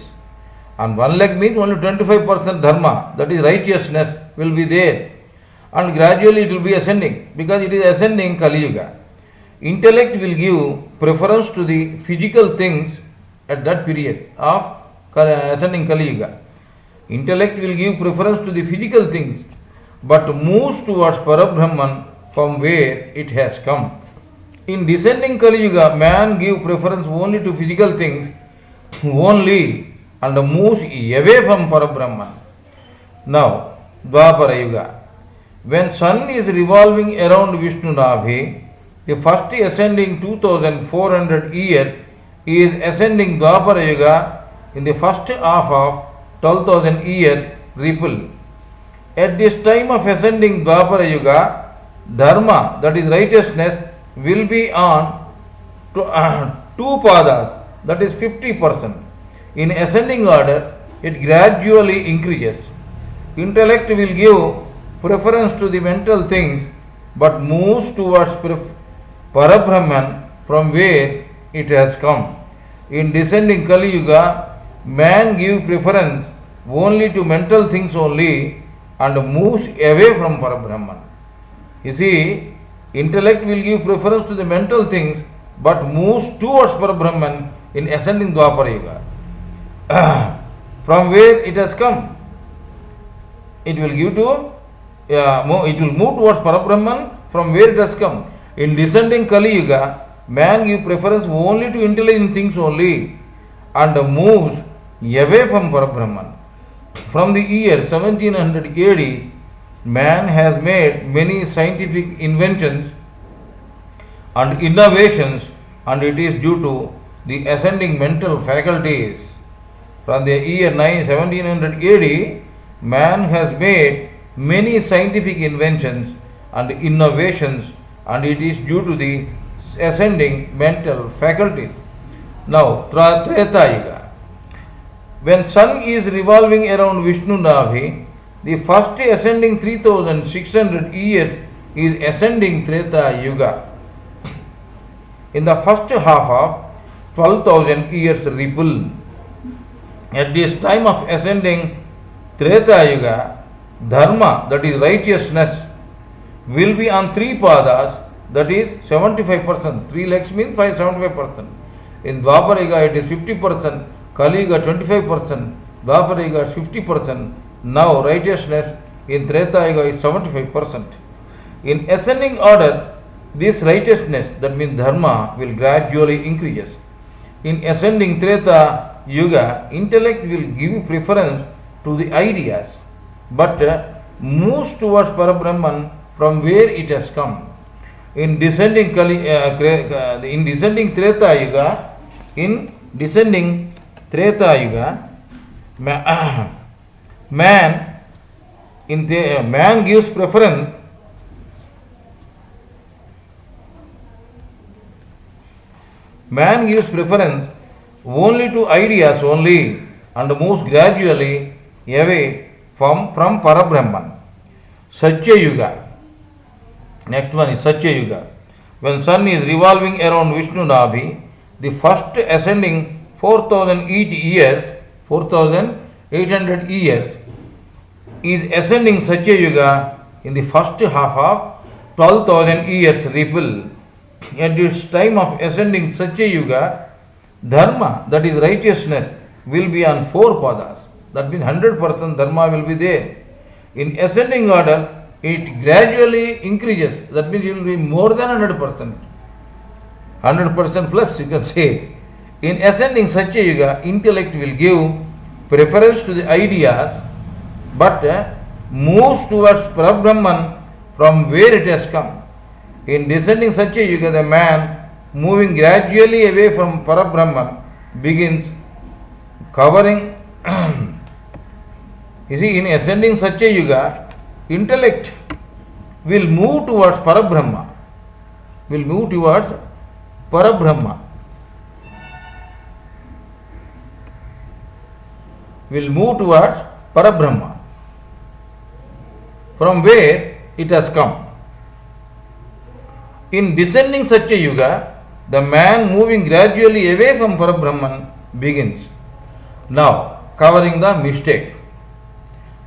On one leg means only 25% dharma, that is righteousness, will be there, and gradually it will be ascending, because it is ascending Kali Yuga. Intellect will give preference to the physical things at that period of ascending Kali Yuga. Intellect will give preference to the physical things, but moves towards Parabrahman from where it has come. In descending Kali Yuga, man gives preference only to physical things only, and moves away from Parabrahman. Now, Dwapara Yuga. When sun is revolving around Vishnu Nabhi, the first ascending 2400 years is ascending Dwapara Yuga in the first half of 12,000 years ripple. At this time of ascending Dwapara Yuga, Dharma, that is righteousness, will be on two padas, that is 50%. In ascending order, it gradually increases. Intellect will give preference to the mental things but moves towards Parabrahman from where it has come. In descending Kali Yuga, man gives preference only to mental things only and moves away from Parabrahman. You see, intellect will give preference to the mental things but moves towards Parabrahman in ascending Dwapara Yuga. From where it has come, it will give to it will move towards Parabrahman from where it has come. In descending Kali Yuga, man gives preference only to intelligent things only and moves away from Parabrahman. From the year 1700 AD, man has made many scientific inventions and innovations, and it is due to the ascending mental faculties. From the year 1700 AD, man has made many scientific inventions and innovations, and it is due to the ascending mental faculties. Now, Treta Yuga. When sun is revolving around Vishnu Nabhi, the first ascending 3600 years is ascending Treta Yuga. In the first half of 12,000 years ripple. At this time of ascending Treta Yuga, Dharma, that is righteousness, will be on three padas, that is 75%. Three legs means 75%. In Dwapara Yuga it is 50%, Kali Yuga 25%, Dwapara Yuga 50%. Now righteousness in Treta Yuga is 75%. In ascending order, this righteousness, that means Dharma, will gradually increase. In ascending Treta Yuga, intellect will give preference to the ideas but moves towards Parabrahman from where it has come. In descending Treta Yuga, man gives preference only to ideas only and moves gradually away from Parabrahman. Satya Yuga. Next one is Satya Yuga. When sun is revolving around Vishnu Nabhi, the first ascending 4,800 years is ascending Satya Yuga in the first half of 12,000 years ripple. At this time of ascending Satya Yuga, Dharma, that is righteousness, will be on four padas. That means 100% Dharma will be there. In ascending order, it gradually increases. That means it will be more than 100%. 100% plus, you can say. In ascending Satya Yuga, intellect will give preference to the ideas but moves towards Parabrahman from where it has come. In descending Satya Yuga, the man moving gradually away from Parabrahman begins covering. You see, in ascending Satya Yuga, intellect will move towards Parabrahma. From where it has come. In descending Satya Yuga, the man moving gradually away from Parabrahman begins. Now, covering the mistake.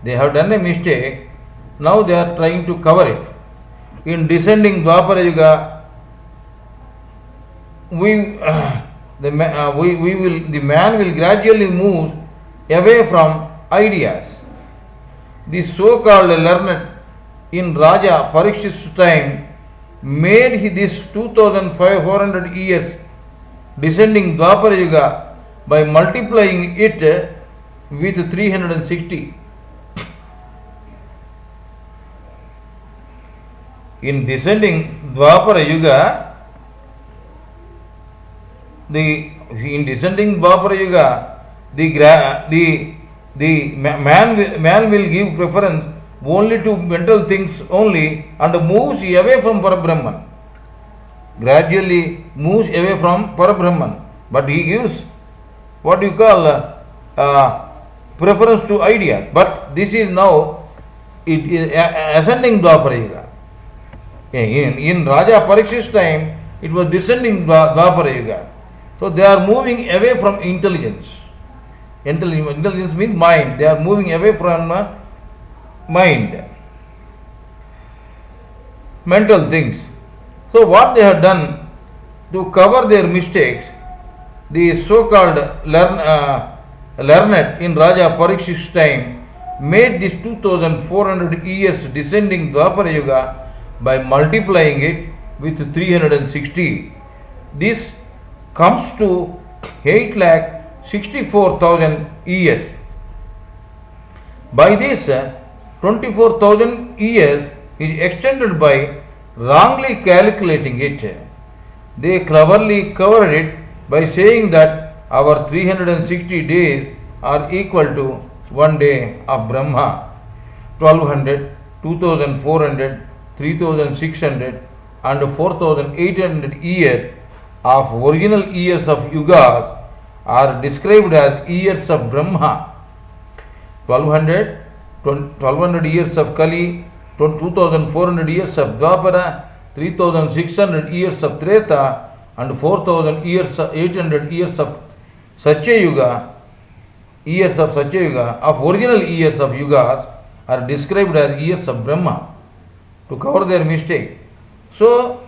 They have done a mistake, now they are trying to cover it. In descending Dwapara Yuga, the man will gradually move away from ideas. The so-called learned in Raja Parikshit's time made this 2,400 years descending Dwapara Yuga by multiplying it with 360. in descending Dwapara Yuga, in descending Dwapara Yuga, the man will give preference only to mental things only and moves away from Parabrahman. Gradually moves away from Parabrahman. But he gives what you call preference to ideas. But this is now it is ascending Dwapara Yuga. In Raja Parikshit's time, it was descending Dwapara Yuga. So they are moving away from intelligence. Intelligence means mind. They are moving away from mind, mental things. So what they have done to cover their mistakes, the so-called learned in Raja Parikshit's time made this 2400 years descending Dwapara Yuga by multiplying it with 360. This comes to 8,64,000 years. By this, 24,000 years is extended by wrongly calculating it. They cleverly covered it by saying that our 360 days are equal to 1 day of Brahma. 1200, 2400, 3600 and 4800 years of original years of yugas are described as years of Brahma. 1200 years of Kali, 2400 years of Dwapara, 3600 years of Treta and 4800 years of Satya Yuga, of original years of yugas are described as years of Brahma to cover their mistake. So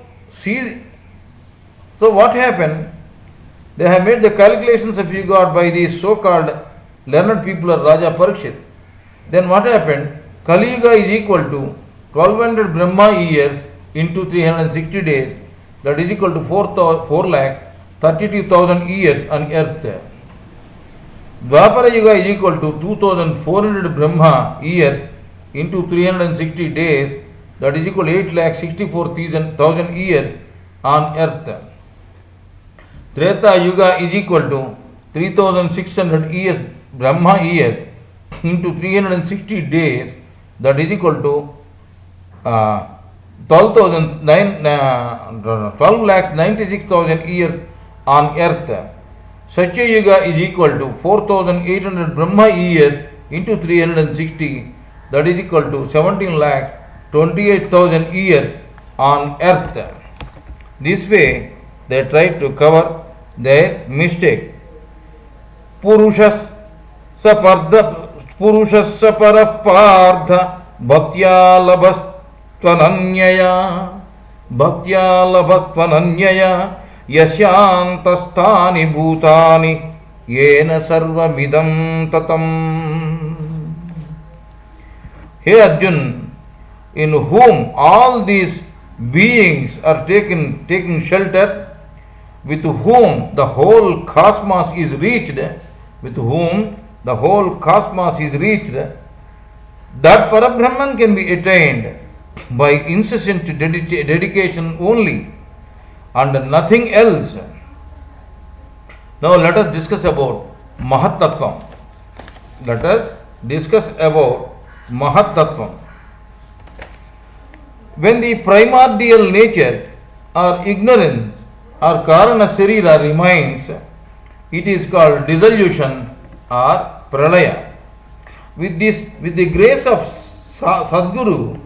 what happened? They have made the calculations of yuga by these so-called learned people of Raja Parikshit. Then what happened? Kali Yuga is equal to 1200 Brahma years into 360 days, that is equal to 4,32,000 years on earth. Dwapara Yuga is equal to 2400 Brahma years into 360 days, that is equal to 8,64,000 years on earth. Treta Yuga is equal to 3600 years Brahma years into 360 days, that is equal to 12,96,000 years on earth. Satya Yuga is equal to 4,800 Brahma years into 360, that is equal to 17,28,000 years on earth. This way they try to cover their mistake. Purushas Parapardha Bhaktya labhastvananyaya yasyantastani bhutani yena sarvamidam tatam. Hey Arjun, in whom all these beings are taking shelter, with whom the whole cosmos is reached, that Parabrahman can be attained by incessant dedication only and nothing else. Now let us discuss about Mahat Tattvam. When the primordial nature or ignorance or Karana Sarira remains, it is called dissolution or Pralaya. With the grace of Sadguru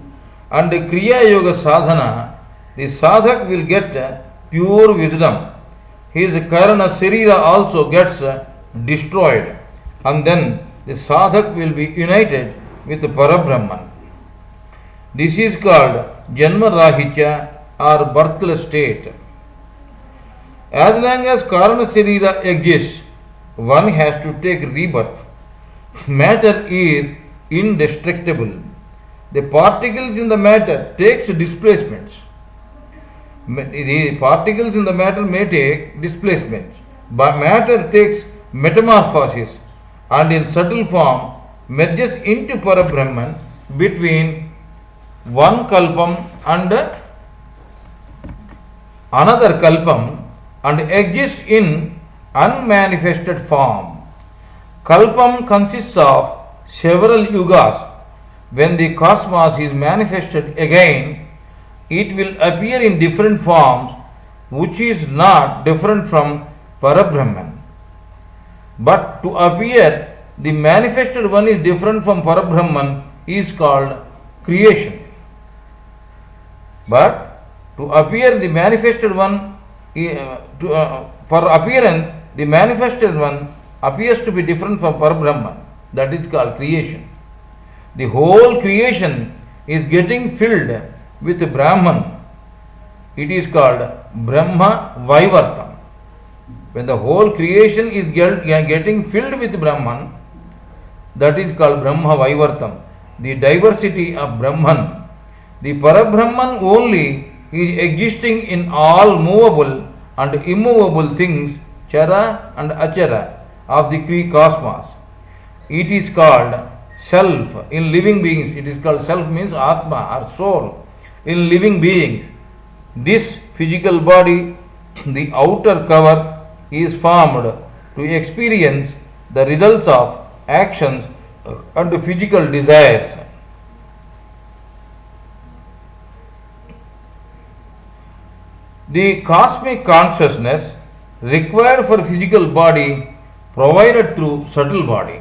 and the Kriya Yoga Sadhana, the sadhak will get pure wisdom. His Karana Sarira also gets destroyed, and then the sadhak will be united with Parabrahman. This is called Janma Rahitya or birthless state. As long as Karana Sarira exists, one has to take rebirth. Matter is indestructible. The particles in the matter takes displacements. The particles in the matter may take displacements, but matter takes metamorphosis and in subtle form merges into Parabrahman between one kalpam and another kalpam and exists in unmanifested form. Kalpam consists of several yugas. When the cosmos is manifested again, it will appear in different forms, which is not different from Parabrahman. But to appear, the manifested one is different from Parabrahman is called creation. But to appear, the manifested one, for appearance, the manifested one appears to be different from Parabrahman. That is called creation. The whole creation is getting filled with Brahman. It is called Brahma Vaivartam. When the whole creation is getting filled with Brahman, that is called Brahma Vaivartam, the diversity of Brahman. The Parabrahman only is existing in all movable and immovable things, Chara and Achara, of the cosmos. It is called self in living beings. It is called self means Atma or soul in living beings. This physical body, the outer cover, is formed to experience the results of actions and physical desires. The cosmic consciousness required for physical body provided through subtle body.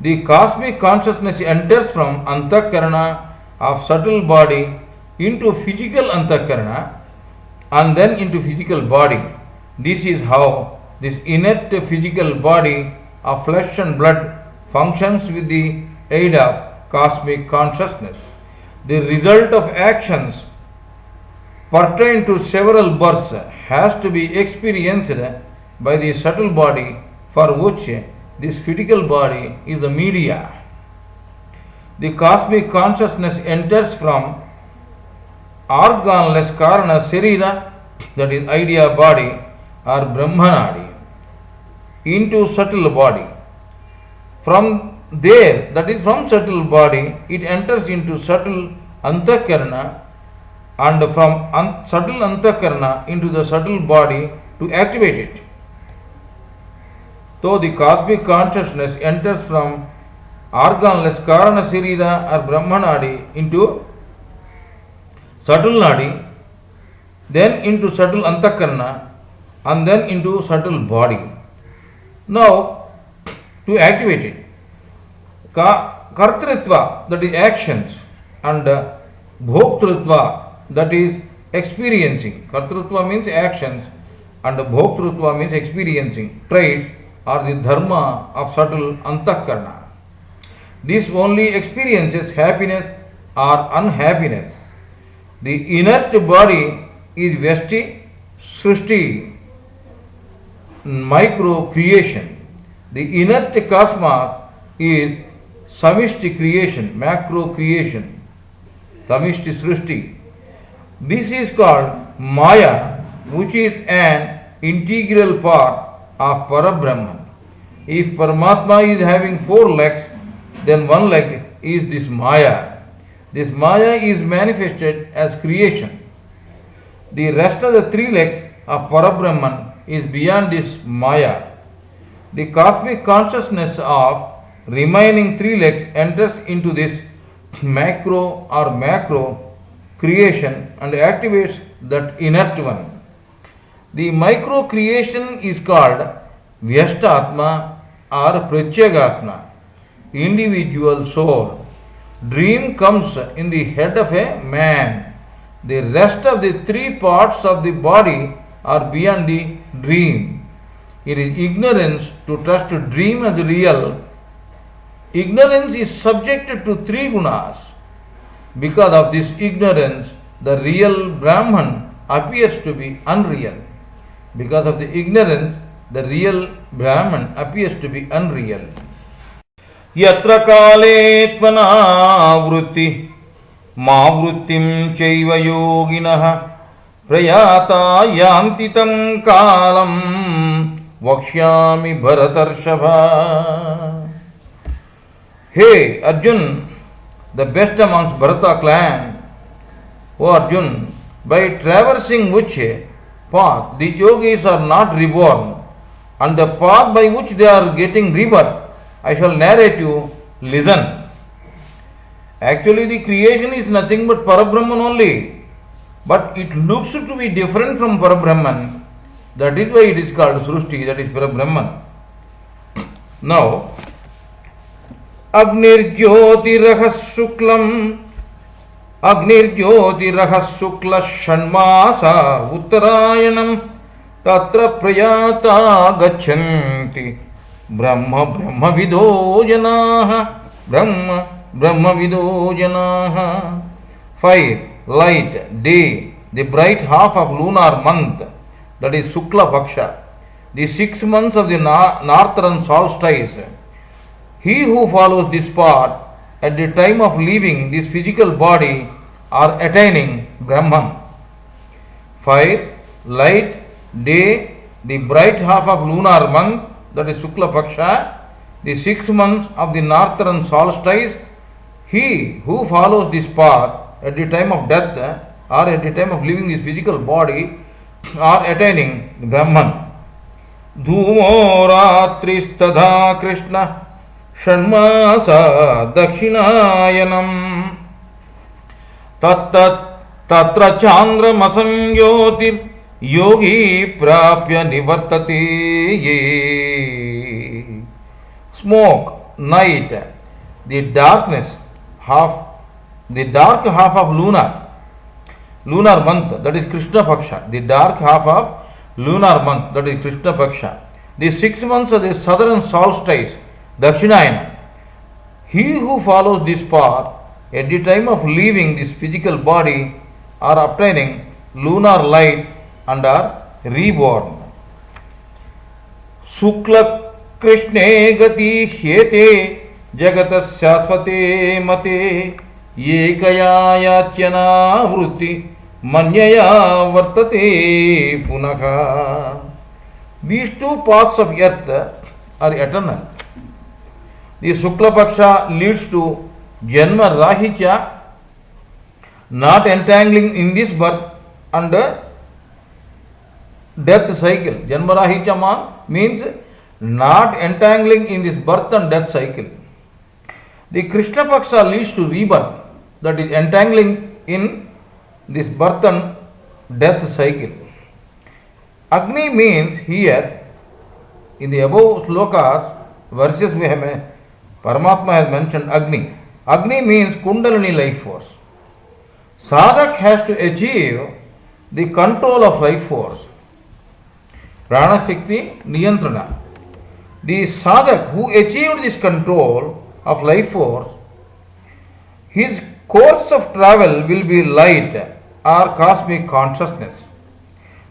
The cosmic consciousness enters from Antakarana of subtle body into physical Antakarana and then into physical body. This is how this inert physical body of flesh and blood functions with the aid of cosmic consciousness. The result of actions pertain to several births has to be experienced by the subtle body, for which this physical body is the media. The cosmic consciousness enters from organless Karana Sarira, that is idea body or Brahmanadi, into subtle body. From there, that is from subtle body, it enters into subtle Antakarana, and from subtle Antakarana into the subtle body to activate it. So the cosmic consciousness enters from organless Karana Sarira or Brahmanadi into subtle Nadi, then into subtle Antakarana, and then into subtle body. Now, to activate it, Kartritva, that is actions, and Bhoktritva, that is experiencing. Kartritva means actions and Bhoktritva means experiencing. Traits are the dharma of subtle Antakarana. This only experiences happiness or unhappiness. The inert body is Vyashti, Srishti, micro creation. The inert cosmos is Samishti creation, macro creation, Samishti Srishti. This is called Maya, which is an integral part of Parabrahman. If Paramatma is having 4 legs, then 1 leg is this Maya. This Maya is manifested as creation. The rest of the 3 legs of Parabrahman is beyond this Maya. The cosmic consciousness of remaining 3 legs enters into this macro or macro creation and activates that inert one. The micro creation is called Vyashtatma or Pratyagatma, individual soul. Dream comes in the head of a man. The rest of the 3 parts of the body are beyond the dream. It is ignorance to trust dream as real. Ignorance is subjected to 3 gunas. Because of this ignorance, the real Brahman appears to be unreal. Because of the ignorance, the real Brahman appears to be unreal. Yatra kale tvana vritti ma vrittim chaiva yoginaha prayata yantitam kalam vakshyami bharatarshava. Hey Arjun, the best amongst Bharata clan. O Arjun, by traversing which path the yogis are not reborn, and the path by which they are getting rebirth, I shall narrate you. Listen. Actually, the creation is nothing but Parabrahman only, but it looks to be different from Parabrahman. That is why it is called Srushti, that is Parabrahman. Now, Agnirjyotirahas Suklam, Agnirjyotirahas Sukla Shanmasa Uttarayanam Tatra Prayata Gachanti Brahma Brahma Vido Janaha Brahma Vido Janaha. 5. Light, day, the bright half of lunar month, that is Sukla Paksha, the 6 months of the northern solstice. He who follows this path at the time of leaving this physical body are attaining Brahman. 5. Light, day, the bright half of lunar month, that is Sukla Paksha, the 6 months of the northern solstice. He who follows this path at the time of death or at the time of leaving this physical body are attaining Brahman. Dhumo Ratristada Krishna Shanmasa Dakshinayanam Tatra Chandra Masangyotir Yogi Prapya Nivartate. Smoke, night, the darkness, the dark half of lunar month, that is Krishna Paksha, the dark half of lunar month, that is Krishna Paksha, the 6 months of the southern solstice, Dakshinayana. He who follows this path at the time of leaving this physical body are obtaining lunar light and are reborn. Sukla Krishne Gati Hyete Jagata Shasvate Mate Ekaya Yachyana Vrutti Manyaya Vartate Punaka. These 2 paths of earth are eternal. The Sukla Paksha leads to Janma Rahitya, not entangling in this birth and death cycle. Janma Rahitya means not entangling in this birth and death cycle. The Krishna Paksha leads to rebirth, that is entangling in this birth and death cycle. Agni means here, in the above slokas, verses we have, Paramatma has mentioned Agni. Agni means Kundalini life force. Sadhak has to achieve the control of life force. Prana Shakti Niyantrana. The sadhak who achieved this control of life force, his course of travel will be light or cosmic consciousness.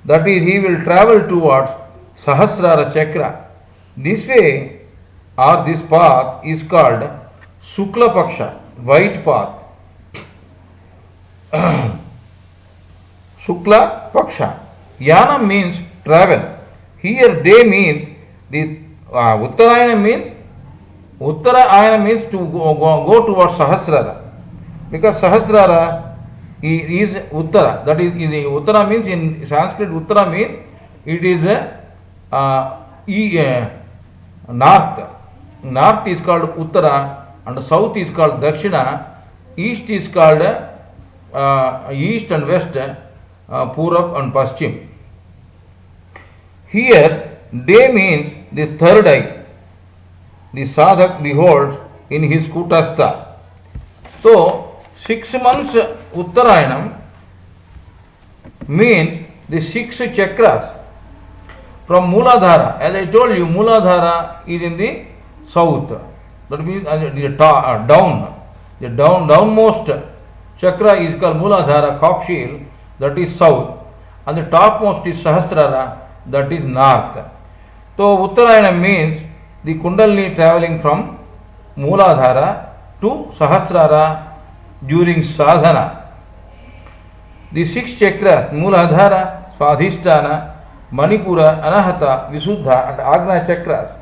That is, he will travel towards Sahasrara Chakra. This way or this path is called Sukla Paksha, white path. Sukla Paksha. Yana means travel. Here day means the Uttarayana means to go towards Sahasrara, because Sahasrara is Uttara. That is Uttara means, in Sanskrit Uttara means it is north. North is called Uttara and south is called Dakshina. East is called east and west, Purab and Paschim. Here day means the third eye. The sadhak beholds in his kutastha. So 6 months Uttarayanam means the 6 chakras from Mooladhara. As I told you, Mooladhara is in the south. That means the downmost chakra is called Mooladhara, cockshield, that is south, and the topmost is Sahasrara, that is north. So Uttarayana means the Kundalini travelling from Mooladhara to Sahasrara during sadhana. The 6 chakras, Mooladhara, Swadhisthana, Manipura, Anahata, Visuddha and Agna chakras.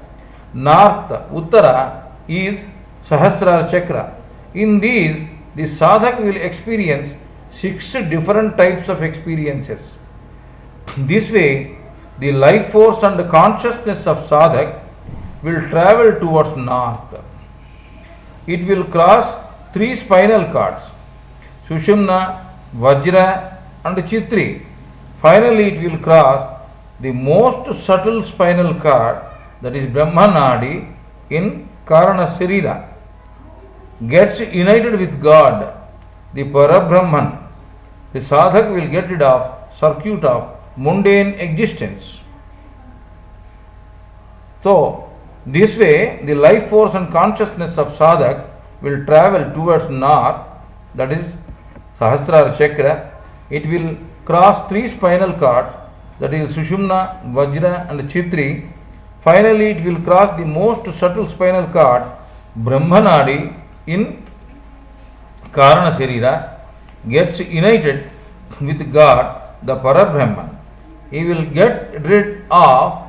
North, Uttara is Sahasrara chakra. In these the sadhak will experience 6 different types of experiences. This way, the life force and consciousness of sadhak will travel towards north. It will cross 3 spinal cords, Sushumna, Vajra and Chitri. Finally, it will cross the most subtle spinal cord, that is Brahmanadi, in Karana Sharira, gets united with God, the Parabrahman. The sadhak will get rid of circuit of mundane existence. So, this way the life force and consciousness of sadhak will travel towards north, that is Sahasrara Chakra. It will cross 3 spinal cords, that is Sushumna, Vajra and Chitri. Finally, it will cross the most subtle spinal cord, Brahmanadi, in Karana Sharira, gets united with God, the Parabrahman. He will get rid of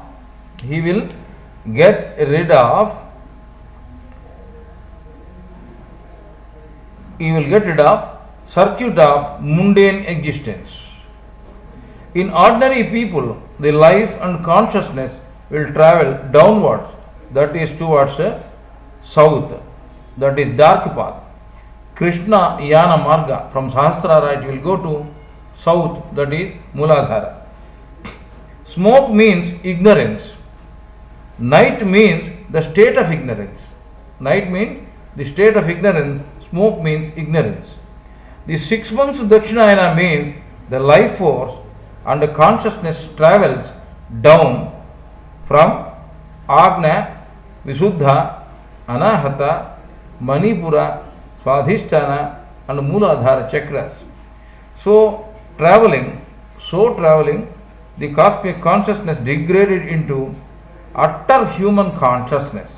circuit of mundane existence. In ordinary people, the life and consciousness will travel downwards, that is towards south, that is dark path. Krishna Yana Marga, from Sahasrara it will go to south, that is Muladhara. Smoke means ignorance. Night means the state of ignorance. Night means the state of ignorance. Smoke means ignorance. The 6 months Dakshinayana means the life force and the consciousness travels down from Agna, Visuddha, Anahata, Manipura, Swadhisthana and Mooladhara chakras. So traveling, the cosmic consciousness degraded into utter human consciousness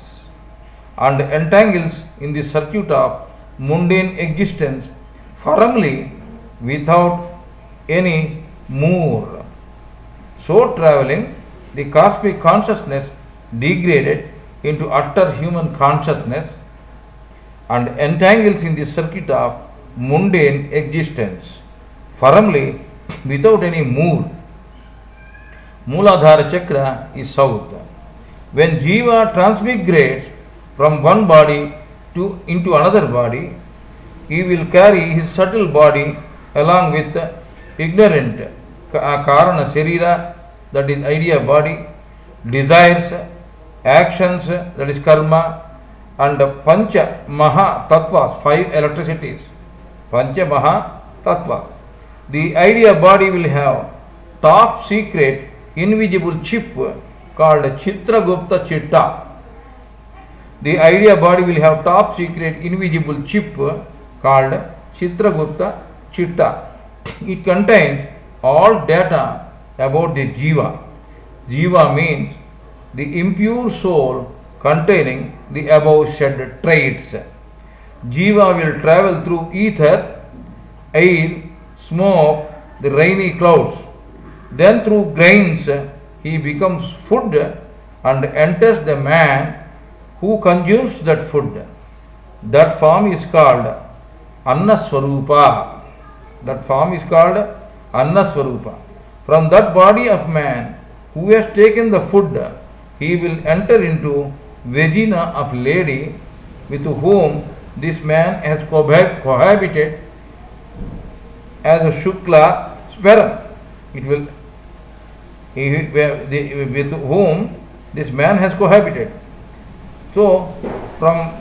and entangles in the circuit of mundane existence firmly without any more. So traveling, the cosmic consciousness degraded into utter human consciousness and entangles in the circuit of mundane existence firmly without any more. Mooladhara chakra is south. When Jiva transmigrates from one body into another body, he will carry his subtle body along with ignorant Karana Sharira, that is idea body, desires, actions, that is karma, and Pancha Maha Tattvas, 5 electricities. Pancha Maha Tattvas. The idea body will have top secret invisible chip called Chitragupta Chitta. The idea body will have top secret invisible chip called Chitragupta Chitta. It contains all data about the Jiva. Jiva means the impure soul containing the above said traits. Jiva will travel through ether, air, smoke, the rainy clouds. Then through grains he becomes food and enters the man who consumes that food. That form is called Annaswarupa. That form is called Annaswarupa. From that body of man who has taken the food, he will enter into vagina of lady with whom this man has cohabited as a Shukla sperm. With whom this man has cohabited. So, from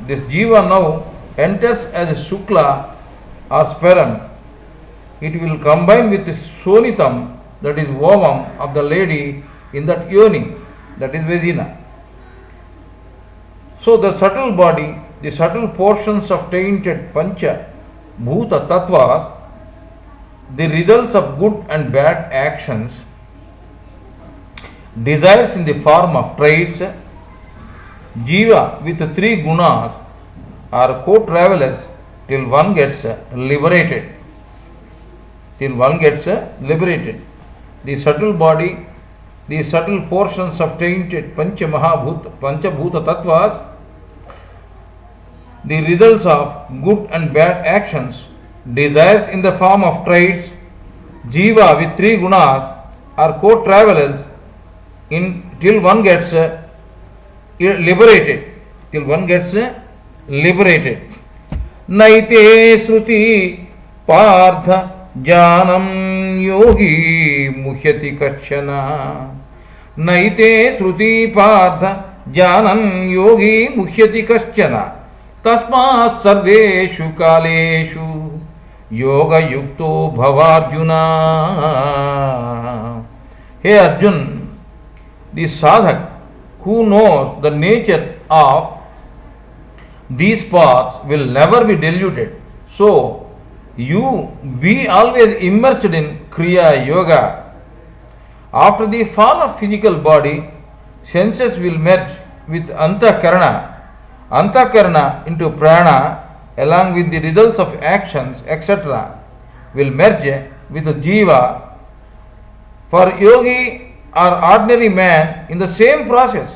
this Jiva now enters as a Shukla or sperm. It will combine with the Sonitam, that is ovum of the lady in that yoni, that is vagina. So the subtle body, the subtle portions of tainted Pancha Bhuta Tattvas, the results of good and bad actions, desires in the form of traits, Jiva with 3 gunas are co-travelers till one gets liberated. The subtle body, the subtle portions of tainted Panchabhuta Tattvas the results of good and bad actions, desires in the form of traits, jiva with three gunas are co-travelers till one gets liberated. Till one gets liberated. Naite Sruti Partha Janam Yogi Muhyati Kachana. Naite Sruti Partha Janam Yogi Muhyati Kachana. Tasma Sarveshu Kaleshu Yoga Yukto Bhavarjuna. Hey Arjun, the sadhak who knows the nature of these paths will never be deluded. So, you be always immersed in Kriya Yoga. After the fall of physical body, senses will merge with Antakarana. Antakarana into Prana along with the results of actions, etc. will merge with the Jiva. For yogi or ordinary man in the same process.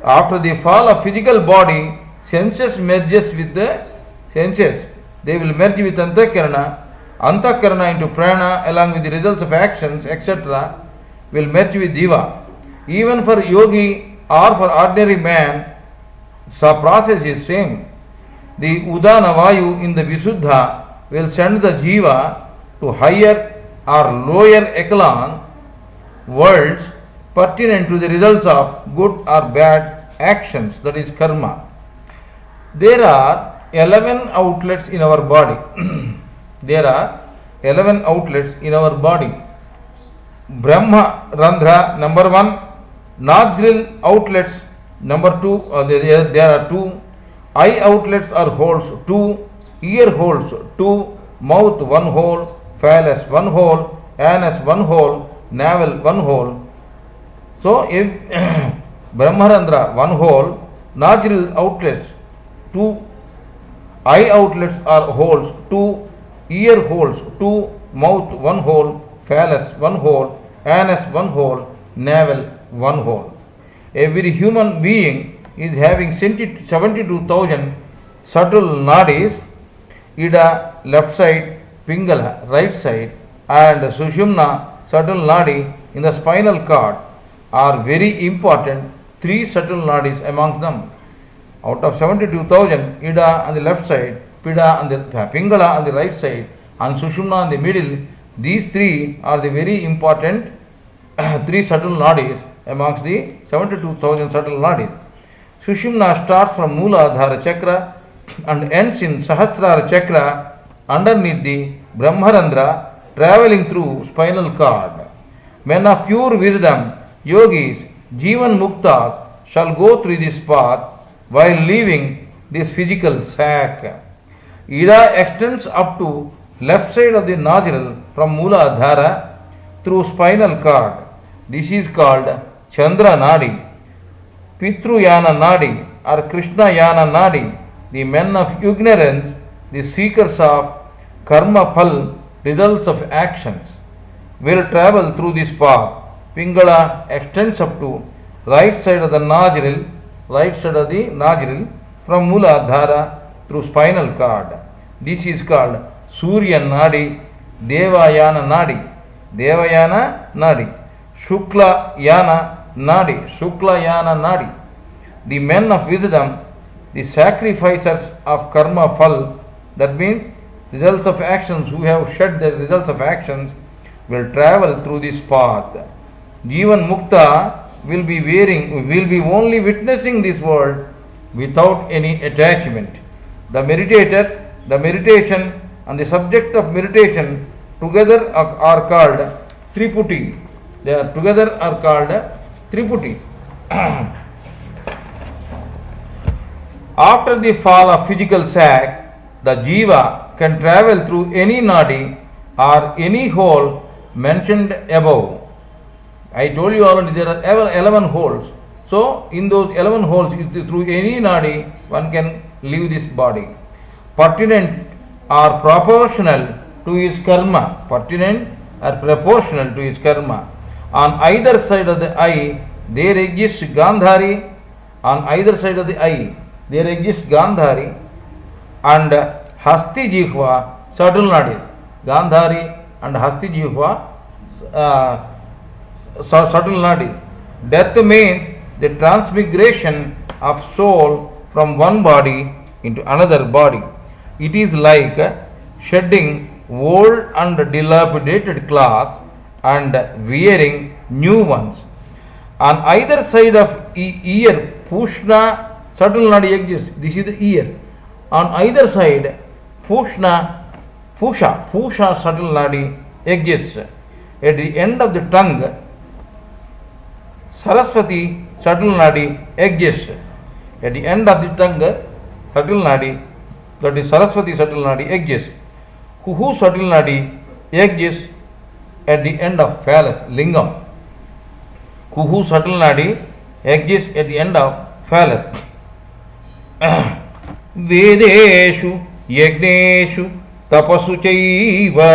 After the fall of physical body, senses merges with the senses. They will merge with Antakarana. Antakarana into Prana along with the results of actions, etc. will merge with Jiva. Even for yogi or for ordinary man, the process is same. The Udana Vayu in the Visuddha will send the Jiva to higher or lower echelon worlds pertinent to the results of good or bad actions, that is karma. There are 11 outlets in our body. There are 11 outlets in our body. Brahma Randhra, number 1. Nostril outlets, number 2. There are 2. Eye outlets or holes, 2. Ear holes, 2. Mouth, 1 hole. Phallus, 1 hole. Anus, 1 hole. Navel, 1 hole. So, if Brahmarandra, 1 hole. Nostril outlets, 2. Eye outlets or holes, 2. Ear holes, 2. Mouth, 1 hole. Phallus, 1 hole. Anus, 1 hole. Navel, 1 hole. Every human being is having 72,000 subtle nadis. Ida, left side. Pingala, right side, and Sushumna, subtle nadi in the spinal cord are very important. 3 subtle nadis amongst them. Out of 72,000, Ida on the left side, Pida on the Pingala on the right side, and Sushumna in the middle. These 3 are the very important 3 subtle nadis amongst the 72,000 subtle nadis. Sushumna starts from Mooladhara chakra and ends in Sahasrara chakra underneath the Brahmarandra, travelling through spinal cord. Men of pure wisdom, yogis, Jivan Muktas, shall go through this path while leaving this physical sack. Ida extends up to left side of the nostril from Mooladhara through spinal cord. This is called Chandra Nadi, Pitruyana Nadi or Krishna Yana Nadi. The men of ignorance, the seekers of karma phal, results of actions, will travel through this path. Pingala extends up to right side of the nostril, from Mooladhara through spinal cord. This is called Surya Nadi, Devayana Nadi, Shukla Yana Nadi. The men of wisdom, the sacrificers of karma phal, that means results of actions, who have shed the results of actions, will travel through this path. Jivan Mukta will be only witnessing this world without any attachment. The meditator, the meditation, and the subject of meditation together are called Triputi. They are together are called Triputi. After the fall of physical sack, the jiva can travel through any nadi or any hole mentioned above. I told you already there are 11 holes. So, in those 11 holes, through any nadi, one can leave this body. Pertinent or proportional to his karma. Pertinent or proportional to his karma. On either side of the eye, there exists Gandhari On either side of the eye, there exists Gandhari and Hasti Jihva, subtle nadis. Gandhari and Hasti Jihva, subtle nadis. Death means the transmigration of soul from one body into another body. It is like shedding old and dilapidated clothes and wearing new ones. On either side of ear, Pushna, subtle nadi exists. This is the ear. On either side, Pusha, subtle nadi exists. At the end of the tongue, Saraswati, subtle nadi exists. At the end of the tongue, subtle nadi, that is Saraswati, subtle nadi exists. Kuhu, subtle nadi exists at the end of phallus, lingam. Kuhu, subtle nadi exists at the end of phallus. Vedeshu, yagneshu, tapasu chaiva,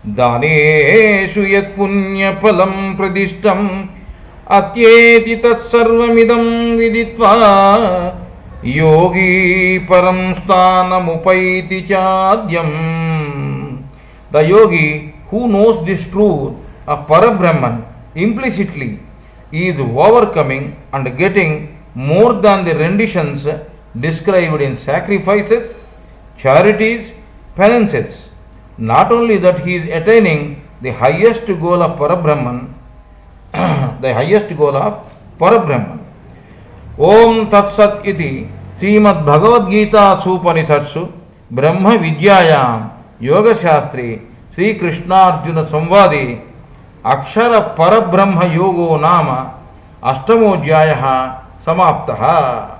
daneshu yat punya phalam pradishtam, atyeti tat sarvamidam viditva, yogi param sthanam upaiti chadyam. The yogi who knows this truth of Parabrahman implicitly is overcoming and getting more than the renditions described in sacrifices, charities, penances. Not only that, he is attaining the highest goal of Parabrahman, the highest goal of Parabrahman. Om Tat Sat iti Srimad Bhagavatgita Supanishatsu Brahma Vidyayam Yoga Shastri Sri Krishna Arjuna Samvadi Akshara Parabrahma Yogo Nama Ashtamo Jyayaha Samaptaha.